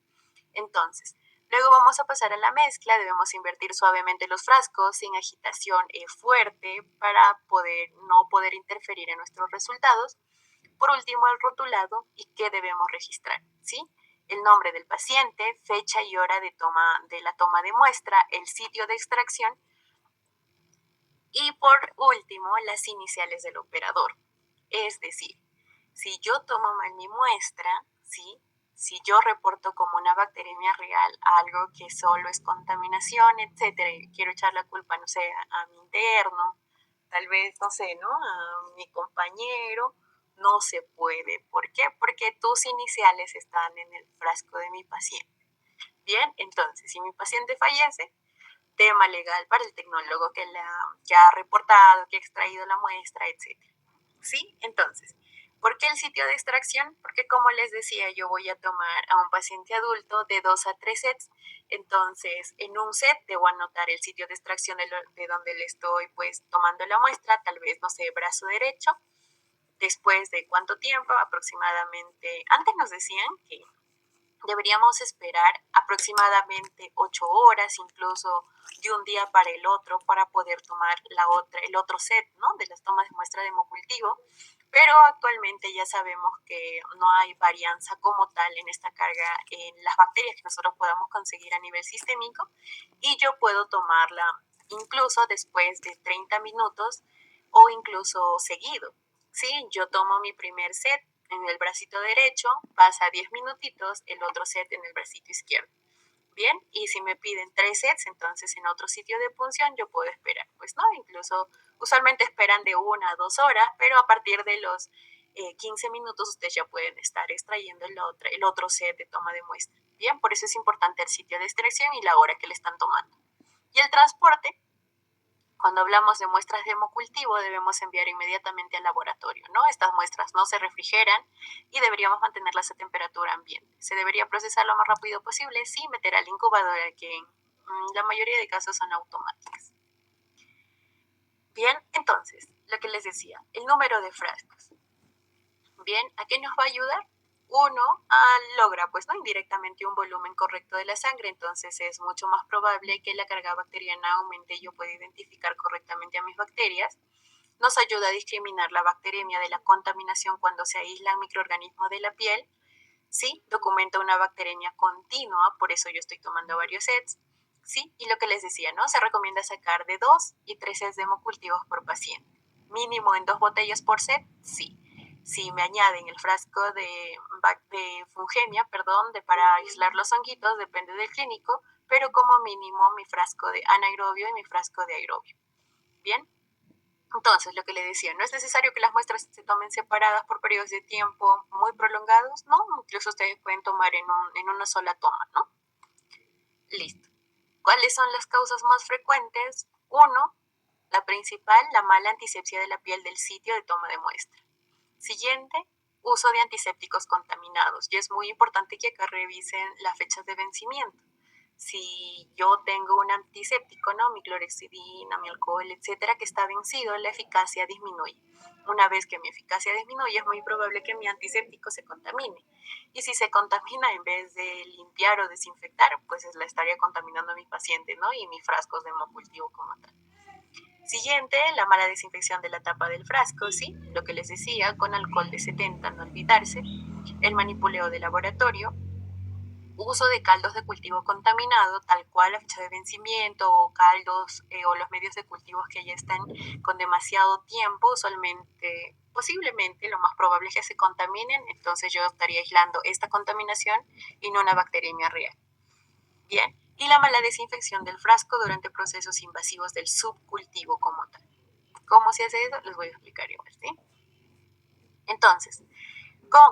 S1: Entonces, luego vamos a pasar a la mezcla, debemos invertir suavemente los frascos sin agitación fuerte para no poder interferir en nuestros resultados. Por último, el rotulado y qué debemos registrar, ¿sí? El nombre del paciente, fecha y hora de la toma de muestra, el sitio de extracción y por último, las iniciales del operador. Es decir, si yo tomo mal mi muestra, ¿sí? Si yo reporto como una bacteremia real algo que solo es contaminación, etcétera, y quiero echar la culpa, no sé, a mi interno, tal vez, no sé, ¿no? A mi compañero, no se puede. ¿Por qué? Porque tus iniciales están en el frasco de mi paciente. Bien, entonces, si mi paciente fallece, tema legal para el tecnólogo que ha reportado, que ha extraído la muestra, etcétera. ¿Sí? Entonces, ¿por qué el sitio de extracción? Porque como les decía, yo voy a tomar a un paciente adulto de 2 a 3 sets. Entonces, en un set debo anotar el sitio de extracción de donde le estoy pues tomando la muestra, tal vez, no sé, brazo derecho. Después de cuánto tiempo, aproximadamente, antes nos decían que deberíamos esperar aproximadamente 8 horas, incluso de un día para el otro, para poder tomar el otro set, ¿no? De las tomas de muestra de hemocultivo. Pero actualmente ya sabemos que no hay varianza como tal en esta carga en las bacterias que nosotros podamos conseguir a nivel sistémico y yo puedo tomarla incluso después de 30 minutos o incluso seguido. Sí, yo tomo mi primer set en el bracito derecho, pasa 10 minutitos, el otro set en el bracito izquierdo. Bien, y si me piden 3 sets, entonces en otro sitio de punción yo puedo esperar. Pues no, incluso usualmente esperan de 1 a 2 horas, pero a partir de los 15 minutos ustedes ya pueden estar extrayendo el otro set de toma de muestra. Bien, por eso es importante el sitio de extracción y la hora que le están tomando. Y el transporte, cuando hablamos de muestras de hemocultivo, debemos enviar inmediatamente al laboratorio, ¿no? Estas muestras no se refrigeran y deberíamos mantenerlas a temperatura ambiente. ¿Se debería procesar lo más rápido posible? Sí, meter a la incubadora, que en la mayoría de casos son automáticas. Bien, entonces, lo que les decía, el número de frascos. Bien, ¿a qué nos va a ayudar? uno logra, pues, ¿no? Indirectamente un volumen correcto de la sangre, entonces es mucho más probable que la carga bacteriana aumente y yo pueda identificar correctamente a mis bacterias. Nos ayuda a discriminar la bacteremia de la contaminación cuando se aíslan microorganismos de la piel. Sí, documenta una bacteremia continua, por eso yo estoy tomando varios sets. Sí, y lo que les decía, ¿no? Se recomienda sacar de 2 y 3 sets de hemocultivos por paciente. Mínimo en 2 botellas por set, sí. Si me añaden el frasco de fungemia, para aislar los honguitos, depende del clínico, pero como mínimo mi frasco de anaerobio y mi frasco de aerobio. Bien, entonces, lo que le decía, no es necesario que las muestras se tomen separadas por periodos de tiempo muy prolongados, ¿no? Incluso ustedes pueden tomar en una sola toma, ¿no? Listo. ¿Cuáles son las causas más frecuentes? Uno, la principal, la mala antisepsia de la piel del sitio de toma de muestra. Siguiente, uso de antisépticos contaminados. Y es muy importante que acá revisen las fechas de vencimiento. Si yo tengo un antiséptico, ¿no? Mi clorexidina, mi alcohol, etcétera, que está vencido, la eficacia disminuye. Una vez que mi eficacia disminuye, es muy probable que mi antiséptico se contamine. Y si se contamina, en vez de limpiar o desinfectar, pues la estaría contaminando a mi paciente, ¿no? Y mis frascos de hemocultivo como tal. Siguiente, la mala desinfección de la tapa del frasco, ¿sí? Lo que les decía, con alcohol de 70, no olvidarse. El manipuleo de laboratorio, uso de caldos de cultivo contaminado, tal cual la fecha de vencimiento, o caldos o los medios de cultivo que ya están con demasiado tiempo, usualmente, posiblemente, lo más probable es que se contaminen, entonces yo estaría aislando esta contaminación y no una bacteremia real. Bien, y la mala desinfección del frasco durante procesos invasivos del subcultivo como tal. ¿Cómo se hace eso? Les voy a explicar igual, ¿sí? Entonces,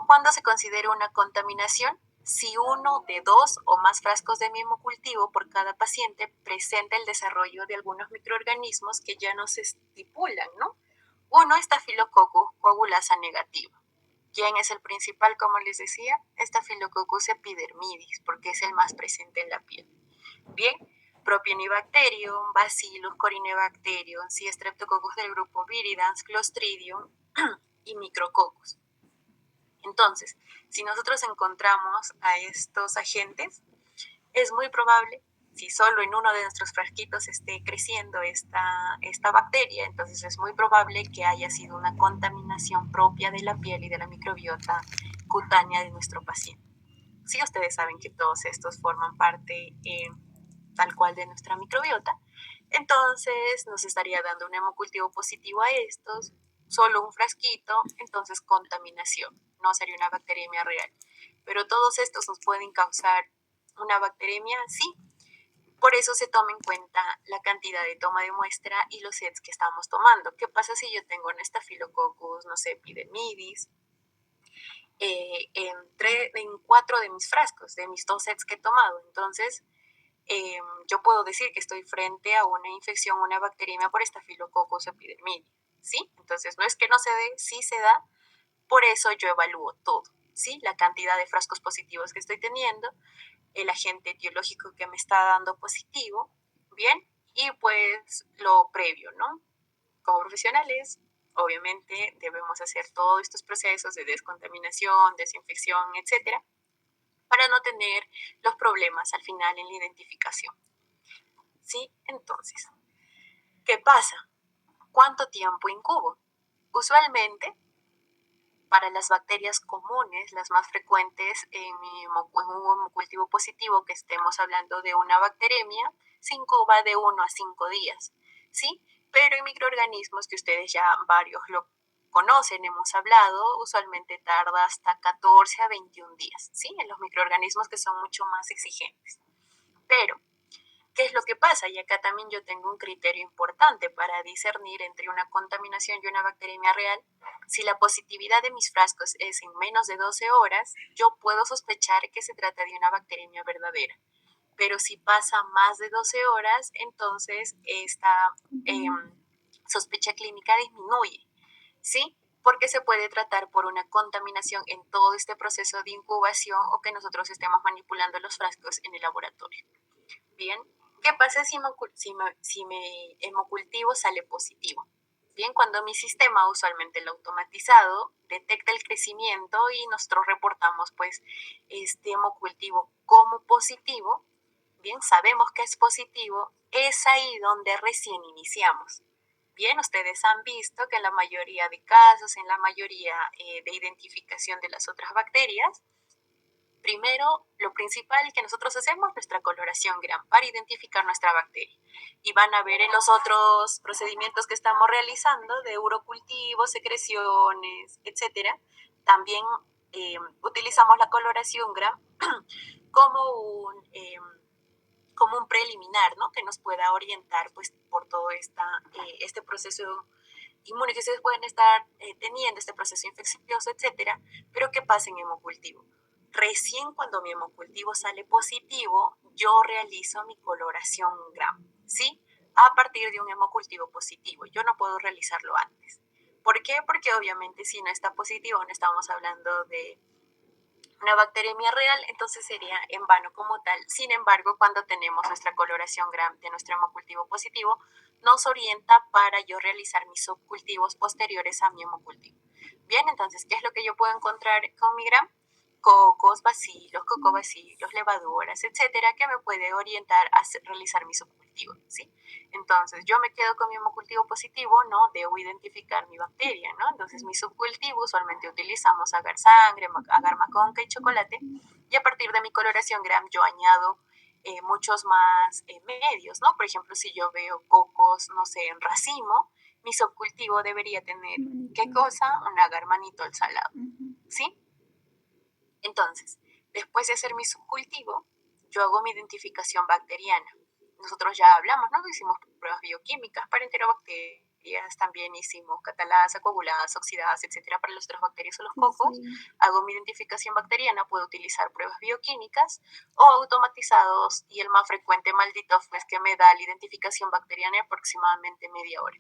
S1: ¿cuándo se considera una contaminación? Si uno de 2 o más frascos de mismo cultivo por cada paciente presenta el desarrollo de algunos microorganismos que ya no se estipulan, ¿no? Uno, Staphylococcus coagulasa negativo. ¿Quién es el principal, como les decía? Staphylococcus epidermidis, porque es el más presente en la piel. Bien, Propionibacterium, Bacillus corinebacterium, sí, Streptococcus del grupo Viridans, Clostridium y Micrococcus. Entonces, si nosotros encontramos a estos agentes, es muy probable, si solo en uno de nuestros frasquitos esté creciendo esta bacteria, entonces es muy probable que haya sido una contaminación propia de la piel y de la microbiota cutánea de nuestro paciente. Sí, ustedes saben que todos estos forman parte tal cual de nuestra microbiota, entonces nos estaría dando un hemocultivo positivo a estos, solo un frasquito, entonces contaminación, no sería una bacteremia real. Pero todos estos nos pueden causar una bacteremia, sí. Por eso se toma en cuenta la cantidad de toma de muestra y los sets que estamos tomando. ¿Qué pasa si yo tengo un Staphylococcus, no sé, epidermidis, en 4 de mis frascos, de mis 2 sets que he tomado? Entonces, yo puedo decir que estoy frente a una infección, una bacteremia por Staphylococcus epidermidis, ¿sí? Entonces, no es que no se dé, sí se da, por eso yo evalúo todo, ¿sí? La cantidad de frascos positivos que estoy teniendo, el agente etiológico que me está dando positivo, ¿bien? Y pues lo previo, ¿no? Como profesionales, obviamente debemos hacer todos estos procesos de descontaminación, desinfección, etcétera, para no tener los problemas al final en la identificación. ¿Sí? Entonces, ¿qué pasa? ¿Cuánto tiempo incubo? Usualmente, para las bacterias comunes, las más frecuentes en un cultivo positivo, que estemos hablando de una bacteremia, se incuba de 1 a 5 días, ¿sí? Pero en microorganismos que ustedes ya varios lo conocen, hemos hablado, usualmente tarda hasta 14 a 21 días, ¿sí? En los microorganismos que son mucho más exigentes. Pero, ¿qué es lo que pasa? Y acá también yo tengo un criterio importante para discernir entre una contaminación y una bacteremia real. Si la positividad de mis frascos es en menos de 12 horas, yo puedo sospechar que se trata de una bacteremia verdadera. Pero si pasa más de 12 horas, entonces esta sospecha clínica disminuye, ¿sí? Porque se puede tratar por una contaminación en todo este proceso de incubación o que nosotros estemos manipulando los frascos en el laboratorio. Bien, ¿qué pasa si mi hemocultivo sale positivo? Bien, cuando mi sistema, usualmente el automatizado, detecta el crecimiento y nosotros reportamos pues este hemocultivo como positivo, bien, sabemos que es positivo, es ahí donde recién iniciamos. Bien, ustedes han visto que en la mayoría de casos, en la mayoría de identificación de las otras bacterias, primero, lo principal que nosotros hacemos es nuestra coloración Gram para identificar nuestra bacteria. Y van a ver en los otros procedimientos que estamos realizando de urocultivo, secreciones, etcétera, también utilizamos la coloración Gram como como un preliminar, ¿no? Que nos pueda orientar pues por todo este proceso inmune que ustedes pueden estar teniendo, este proceso infeccioso, etcétera. Pero ¿qué pasa en hemocultivo? Recién cuando mi hemocultivo sale positivo, yo realizo mi coloración Gram, ¿sí? A partir de un hemocultivo positivo. Yo no puedo realizarlo antes. ¿Por qué? Porque obviamente si no está positivo, no estamos hablando de una bacteremia real, entonces sería en vano como tal. Sin embargo, cuando tenemos nuestra coloración Gram de nuestro hemocultivo positivo, nos orienta para yo realizar mis subcultivos posteriores a mi hemocultivo. Bien, entonces, ¿qué es lo que yo puedo encontrar con mi Gram? Cocos, bacilos, cocobacilos, levaduras, etcétera, que me puede orientar a realizar mi subcultivo, ¿sí? Entonces, yo me quedo con mi hemocultivo positivo, no debo identificar mi bacteria, ¿no? Entonces, mi subcultivo usualmente utilizamos agar sangre, agar maconca y chocolate, y a partir de mi coloración Gram yo añado muchos más medios, ¿no? Por ejemplo, si yo veo cocos, no sé, en racimo, mi subcultivo debería tener, ¿qué cosa? Un agar manitol salado, ¿sí? Entonces, después de hacer mi subcultivo, yo hago mi identificación bacteriana. Nosotros ya hablamos, ¿no? Hicimos pruebas bioquímicas para enterobacterias, también hicimos cataladas, coaguladas, oxidadas, etcétera, para las otras bacterias o los cocos. Hago mi identificación bacteriana, puedo utilizar pruebas bioquímicas o automatizados, y el más frecuente, maldito, es que me da la identificación bacteriana en aproximadamente media hora,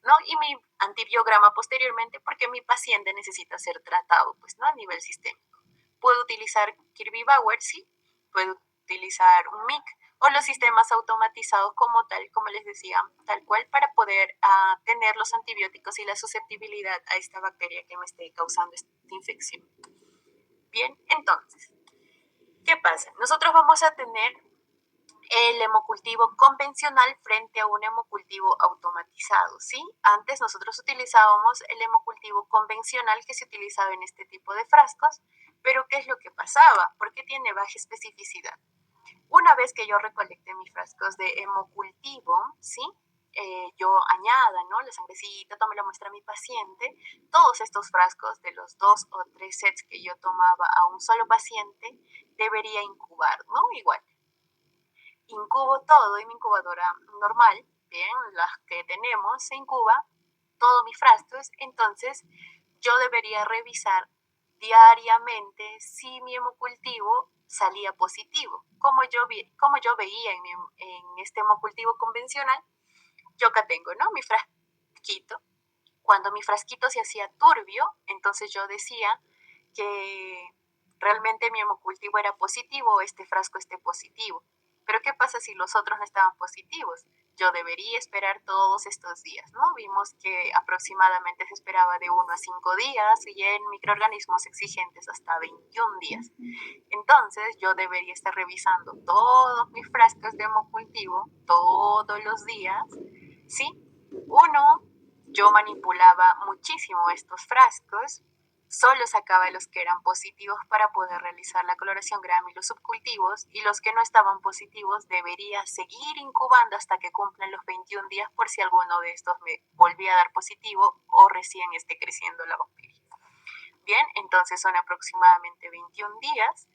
S1: ¿no? Y mi antibiograma posteriormente, porque mi paciente necesita ser tratado, pues, ¿no? A nivel sistémico. Puedo utilizar Kirby Bauer, sí, puedo utilizar un MIC o los sistemas automatizados como tal, como les decía, tal cual, para poder tener los antibióticos y la susceptibilidad a esta bacteria que me esté causando esta infección. Bien, entonces, ¿qué pasa? Nosotros vamos a tener el hemocultivo convencional frente a un hemocultivo automatizado, ¿sí? Antes nosotros utilizábamos el hemocultivo convencional que se utilizaba en este tipo de frascos, pero ¿qué es lo que pasaba? Porque tiene baja especificidad. Una vez que yo recolecté mis frascos de hemocultivo, ¿sí? Yo añada, ¿no? La sangrecita, tome la muestra a mi paciente, todos estos frascos de los 2 o 3 sets que yo tomaba a un solo paciente, debería incubar, ¿no? Igual incubo todo en mi incubadora normal, bien, las que tenemos, se incuba todos mis frascos, entonces yo debería revisar diariamente si mi hemocultivo salía positivo. Como yo veía en este hemocultivo convencional, yo acá tengo, ¿no? Mi frasquito. Cuando mi frasquito se hacía turbio, entonces yo decía que realmente mi hemocultivo era positivo o este frasco esté positivo. Pero ¿qué pasa si los otros no estaban positivos? Yo debería esperar todos estos días, ¿no? Vimos que aproximadamente se esperaba de 1 a 5 días y en microorganismos exigentes hasta 21 días. Entonces yo debería estar revisando todos mis frascos de hemocultivo todos los días, ¿sí? Uno, yo manipulaba muchísimo estos frascos, solo sacaba los que eran positivos para poder realizar la coloración Gram y los subcultivos, y los que no estaban positivos debería seguir incubando hasta que cumplan los 21 días por si alguno de estos me volvía a dar positivo o recién esté creciendo la bacteria. Bien, entonces son aproximadamente 21 días.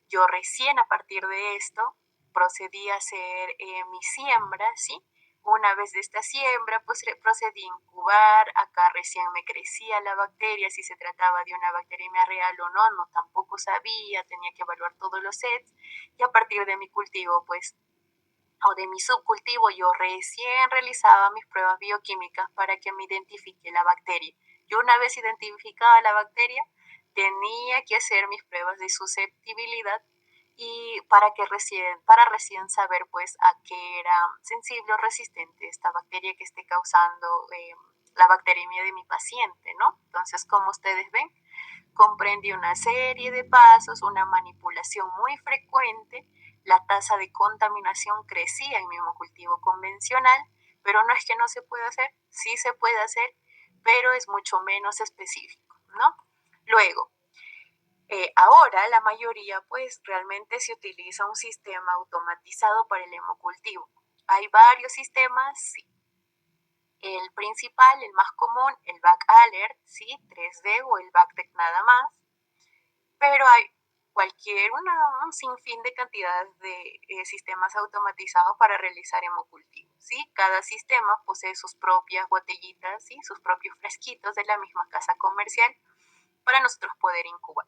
S1: Yo recién a partir de esto procedí a hacer mi siembra, ¿sí? Una vez de esta siembra, pues procedí a incubar. Acá recién me crecía la bacteria, si se trataba de una bacteriemia real o no, no tampoco sabía, tenía que evaluar todos los sets. Y a partir de mi cultivo, pues, o de mi subcultivo, yo recién realizaba mis pruebas bioquímicas para que me identifique la bacteria. Yo una vez identificada la bacteria, tenía que hacer mis pruebas de susceptibilidad y para recién saber pues a qué era sensible o resistente esta bacteria que esté causando la bacteremia de mi paciente, ¿no? Entonces, como ustedes ven, comprende una serie de pasos, una manipulación muy frecuente, la tasa de contaminación crecía en mi hemocultivo convencional, pero no es que no se pueda hacer, sí se puede hacer, pero es mucho menos específico, ¿no? Luego, ahora la mayoría pues realmente se utiliza un sistema automatizado para el hemocultivo. Hay varios sistemas, sí. El principal, el más común, el BAC-ALERT, ¿sí? 3D o el BACTEC nada más, pero hay un sinfín de cantidades de sistemas automatizados para realizar hemocultivo, ¿sí? Cada sistema posee sus propias botellitas, ¿sí? Sus propios fresquitos de la misma casa comercial para nosotros poder incubar.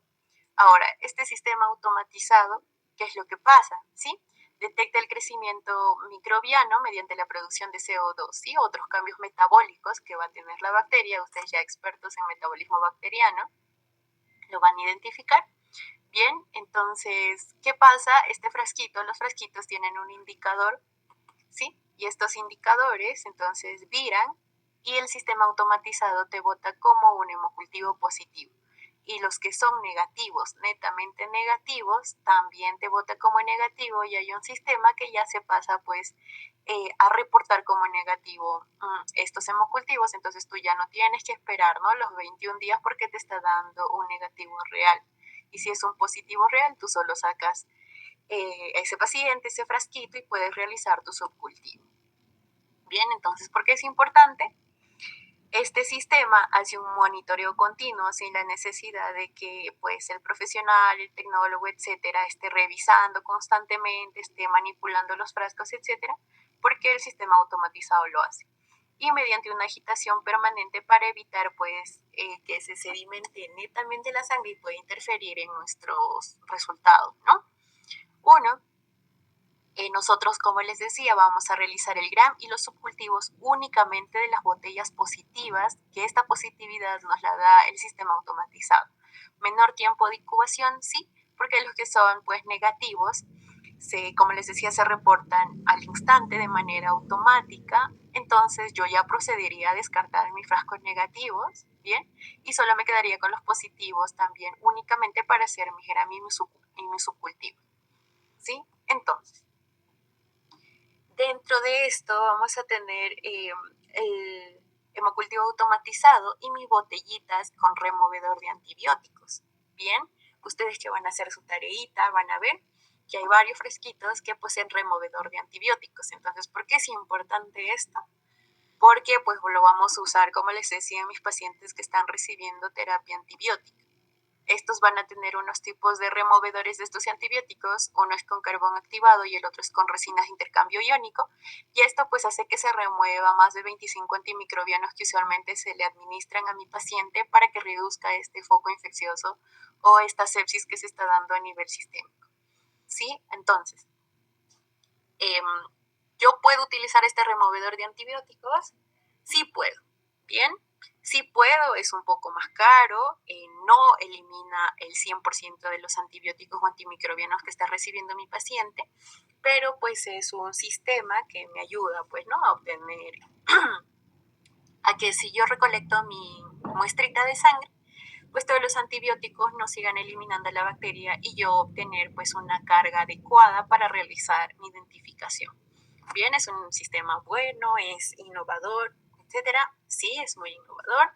S1: Ahora, este sistema automatizado, ¿qué es lo que pasa? ¿Sí? Detecta el crecimiento microbiano mediante la producción de CO2, ¿sí? Otros cambios metabólicos que va a tener la bacteria. Ustedes ya expertos en metabolismo bacteriano lo van a identificar. Bien, entonces, ¿qué pasa? Los frasquitos tienen un indicador, ¿sí? Y estos indicadores entonces viran y el sistema automatizado te bota como un hemocultivo positivo. Y los que son negativos, netamente negativos, también te bota como negativo y hay un sistema que ya se pasa pues a reportar como negativo estos hemocultivos, entonces tú ya no tienes que esperar, ¿no? Los 21 días porque te está dando un negativo real. Y si es un positivo real, tú solo sacas ese paciente, ese frasquito y puedes realizar tu subcultivo. Bien, entonces, ¿por qué es importante? Este sistema hace un monitoreo continuo sin la necesidad de que pues, el profesional, el tecnólogo, etcétera, esté revisando constantemente, esté manipulando los frascos, etcétera, porque el sistema automatizado lo hace. Y mediante una agitación permanente para evitar pues, que se sedimente netamente la sangre y pueda interferir en nuestros resultados, ¿no? Uno, nosotros, como les decía, vamos a realizar el gram y los subcultivos únicamente de las botellas positivas, que esta positividad nos la da el sistema automatizado. Menor tiempo de incubación, sí, porque los que son pues negativos, como les decía, se reportan al instante de manera automática. Entonces yo ya procedería a descartar mis frascos negativos, ¿bien? Y solo me quedaría con los positivos también, únicamente para hacer mi gram y mi subcultivo, ¿sí? Entonces, dentro de esto vamos a tener el hemocultivo automatizado y mis botellitas con removedor de antibióticos. Bien, ustedes que van a hacer su tareita van a ver que hay varios fresquitos que poseen removedor de antibióticos. Entonces, ¿por qué es importante esto? Porque pues lo vamos a usar, como les decía, a mis pacientes que están recibiendo terapia antibiótica. Estos van a tener unos tipos de removedores de estos antibióticos, uno es con carbón activado y el otro es con resinas de intercambio iónico, y esto pues hace que se remueva más de 25 antimicrobianos que usualmente se le administran a mi paciente para que reduzca este foco infeccioso o esta sepsis que se está dando a nivel sistémico. ¿Sí? Entonces, ¿yo puedo utilizar este removedor de antibióticos? Sí puedo. Bien, sí puedo, es un poco más caro, no elimina el 100% de los antibióticos o antimicrobianos que está recibiendo mi paciente, pero pues es un sistema que me ayuda pues, ¿no? A obtener, a que si yo recolecto mi muestrita de sangre, pues todos los antibióticos no sigan eliminando la bacteria y yo obtener pues una carga adecuada para realizar mi identificación. Bien, es un sistema bueno, es innovador, etcétera. Sí, es muy innovador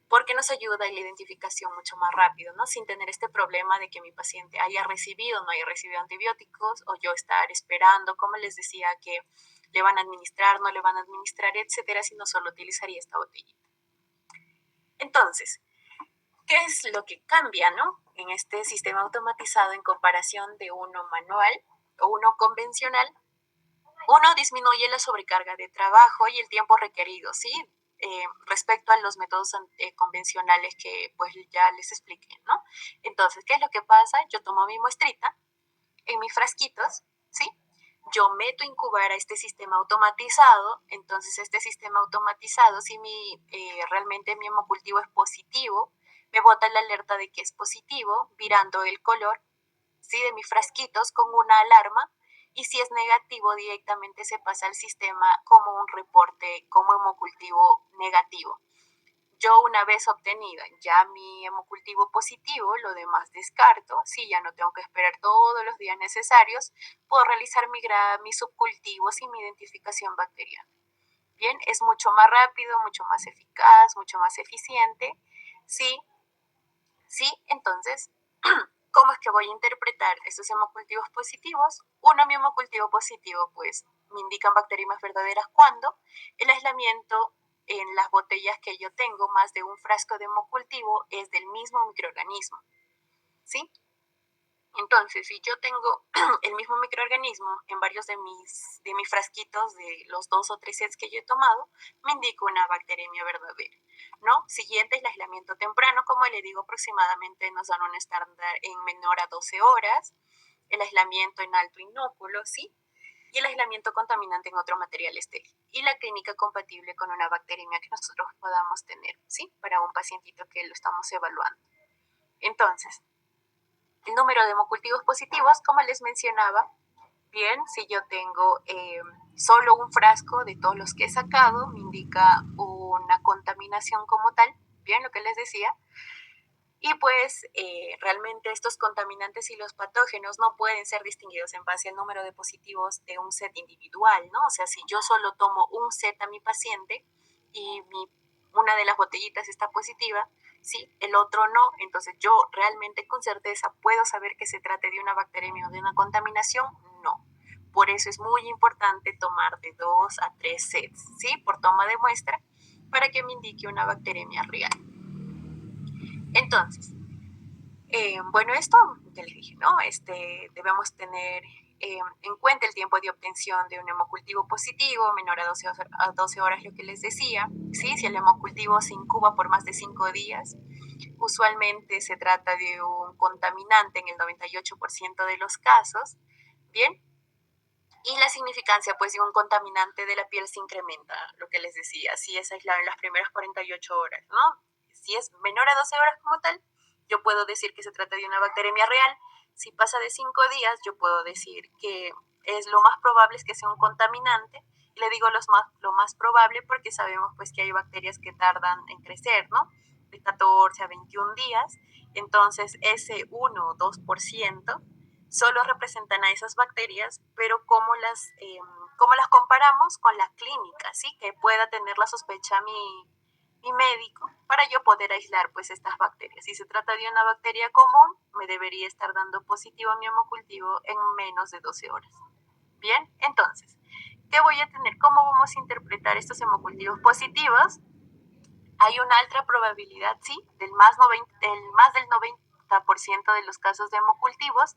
S1: porque nos ayuda a la identificación mucho más rápido, ¿no? Sin tener este problema de que mi paciente haya recibido o no haya recibido antibióticos o yo estar esperando, como les decía, que le van a administrar, no le van a administrar, etcétera, sino solo utilizaría esta botellita. Entonces, ¿qué es lo que cambia, no? En este sistema automatizado en comparación de uno manual o uno convencional, uno disminuye la sobrecarga de trabajo y el tiempo requerido, ¿sí? Respecto a los métodos convencionales que pues ya les expliqué, ¿no? Entonces, ¿qué es lo que pasa? Yo tomo mi muestrita en mis frasquitos, ¿sí? Yo meto a incubar a este sistema automatizado, entonces este sistema automatizado, si realmente mi hemocultivo es positivo, me bota la alerta de que es positivo, virando el color, ¿sí? De mis frasquitos con una alarma, y si es negativo directamente se pasa al sistema como un reporte como hemocultivo negativo. Yo una vez obtenida ya mi hemocultivo positivo, lo demás descarto, sí, ya no tengo que esperar todos los días necesarios, puedo realizar mis subcultivos y mi identificación bacteriana. Bien, es mucho más rápido, mucho más eficaz, mucho más eficiente, sí, sí, entonces, ¿cómo es que voy a interpretar estos hemocultivos positivos? Mi hemocultivo positivo, pues, me indican bacterias verdaderas cuando el aislamiento en las botellas que yo tengo, más de un frasco de hemocultivo, es del mismo microorganismo, ¿sí? Entonces, si yo tengo el mismo microorganismo en varios de mis frasquitos de los 2 o 3 sets que yo he tomado, me indica una bacteremia verdadera, ¿no? Siguiente, el aislamiento temprano, como le digo, aproximadamente nos dan un estándar en menor a 12 horas, el aislamiento en alto inóculo, ¿sí? Y el aislamiento contaminante en otro material estéril. Y la clínica compatible con una bacteremia que nosotros podamos tener, ¿sí? Para un pacientito que lo estamos evaluando. Entonces, el número de hemocultivos positivos, como les mencionaba, bien, si yo tengo solo un frasco de todos los que he sacado, me indica una contaminación como tal, bien, lo que les decía. Y pues realmente estos contaminantes y los patógenos no pueden ser distinguidos en base al número de positivos de un set individual, ¿no? O sea, si yo solo tomo un set a mi paciente y una de las botellitas está positiva, sí, el otro no, entonces yo realmente con certeza puedo saber que se trate de una bacteremia o de una contaminación, no. Por eso es muy importante tomar de 2 a 3 sets, ¿sí? Por toma de muestra, para que me indique una bacteremia real. Entonces, bueno, esto que les dije, ¿no? Debemos tener en cuenta el tiempo de obtención de un hemocultivo positivo, menor a 12 horas, lo que les decía, ¿sí? Si el hemocultivo se incuba por más de 5 días, usualmente se trata de un contaminante en el 98% de los casos, ¿bien? Y la significancia, pues, de un contaminante de la piel se incrementa, lo que les decía, si es aislado en las primeras 48 horas, ¿no? Si es menor a 12 horas como tal, yo puedo decir que se trata de una bacteremia real. Si pasa de 5 días, yo puedo decir que lo más probable es que sea un contaminante. Y le digo lo más probable porque sabemos pues que hay bacterias que tardan en crecer, ¿no? De 14 a 21 días. Entonces, ese 1 o 2% solo representan a esas bacterias, pero cómo las comparamos con la clínica, ¿sí? Que pueda tener la sospecha mi médico para yo poder aislar pues estas bacterias. Si se trata de una bacteria común, me debería estar dando positivo a mi hemocultivo en menos de 12 horas. Bien, entonces, ¿qué voy a tener? ¿Cómo vamos a interpretar estos hemocultivos positivos? Hay una alta probabilidad, sí, del más del 90% de los casos de hemocultivos,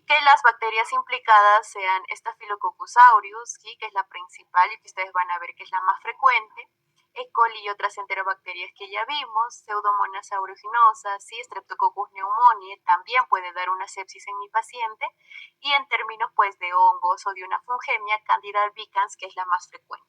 S1: que las bacterias implicadas sean Staphylococcus aureus, ¿sí? Que es la principal y que ustedes van a ver que es la más frecuente, E. coli y otras enterobacterias que ya vimos, Pseudomonas aeruginosa, ¿sí? Streptococcus pneumoniae, también puede dar una sepsis en mi paciente, y en términos pues de hongos o de una fungemia, Candida albicans, que es la más frecuente.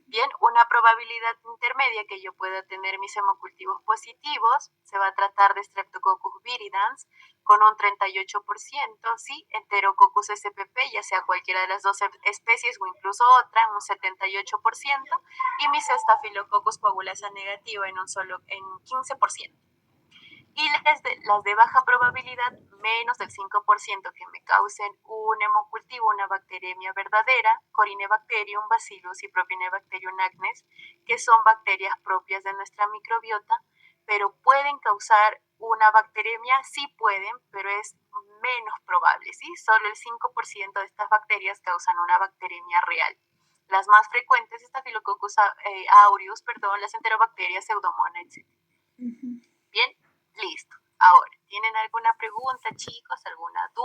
S1: Bien, una probabilidad intermedia que yo pueda tener mis hemocultivos positivos se va a tratar de Streptococcus viridans con un 38%, sí, Enterococcus spp, ya sea cualquiera de las dos especies o incluso otra, un 78%, y mis Staphylococcus coagulasa negativa en 15%. Y las de baja probabilidad, menos del 5% que me causen un hemocultivo, una bacteremia verdadera, Corynebacterium, Bacillus y Propionibacterium acnes, que son bacterias propias de nuestra microbiota, pero pueden causar una bacteremia, sí pueden, pero es menos probable, ¿sí? Solo el 5% de estas bacterias causan una bacteremia real. Las más frecuentes, Staphylococcus aureus, las enterobacterias, Pseudomonas, etc. Bien, listo. Ahora, ¿tienen alguna pregunta, chicos? ¿Alguna duda?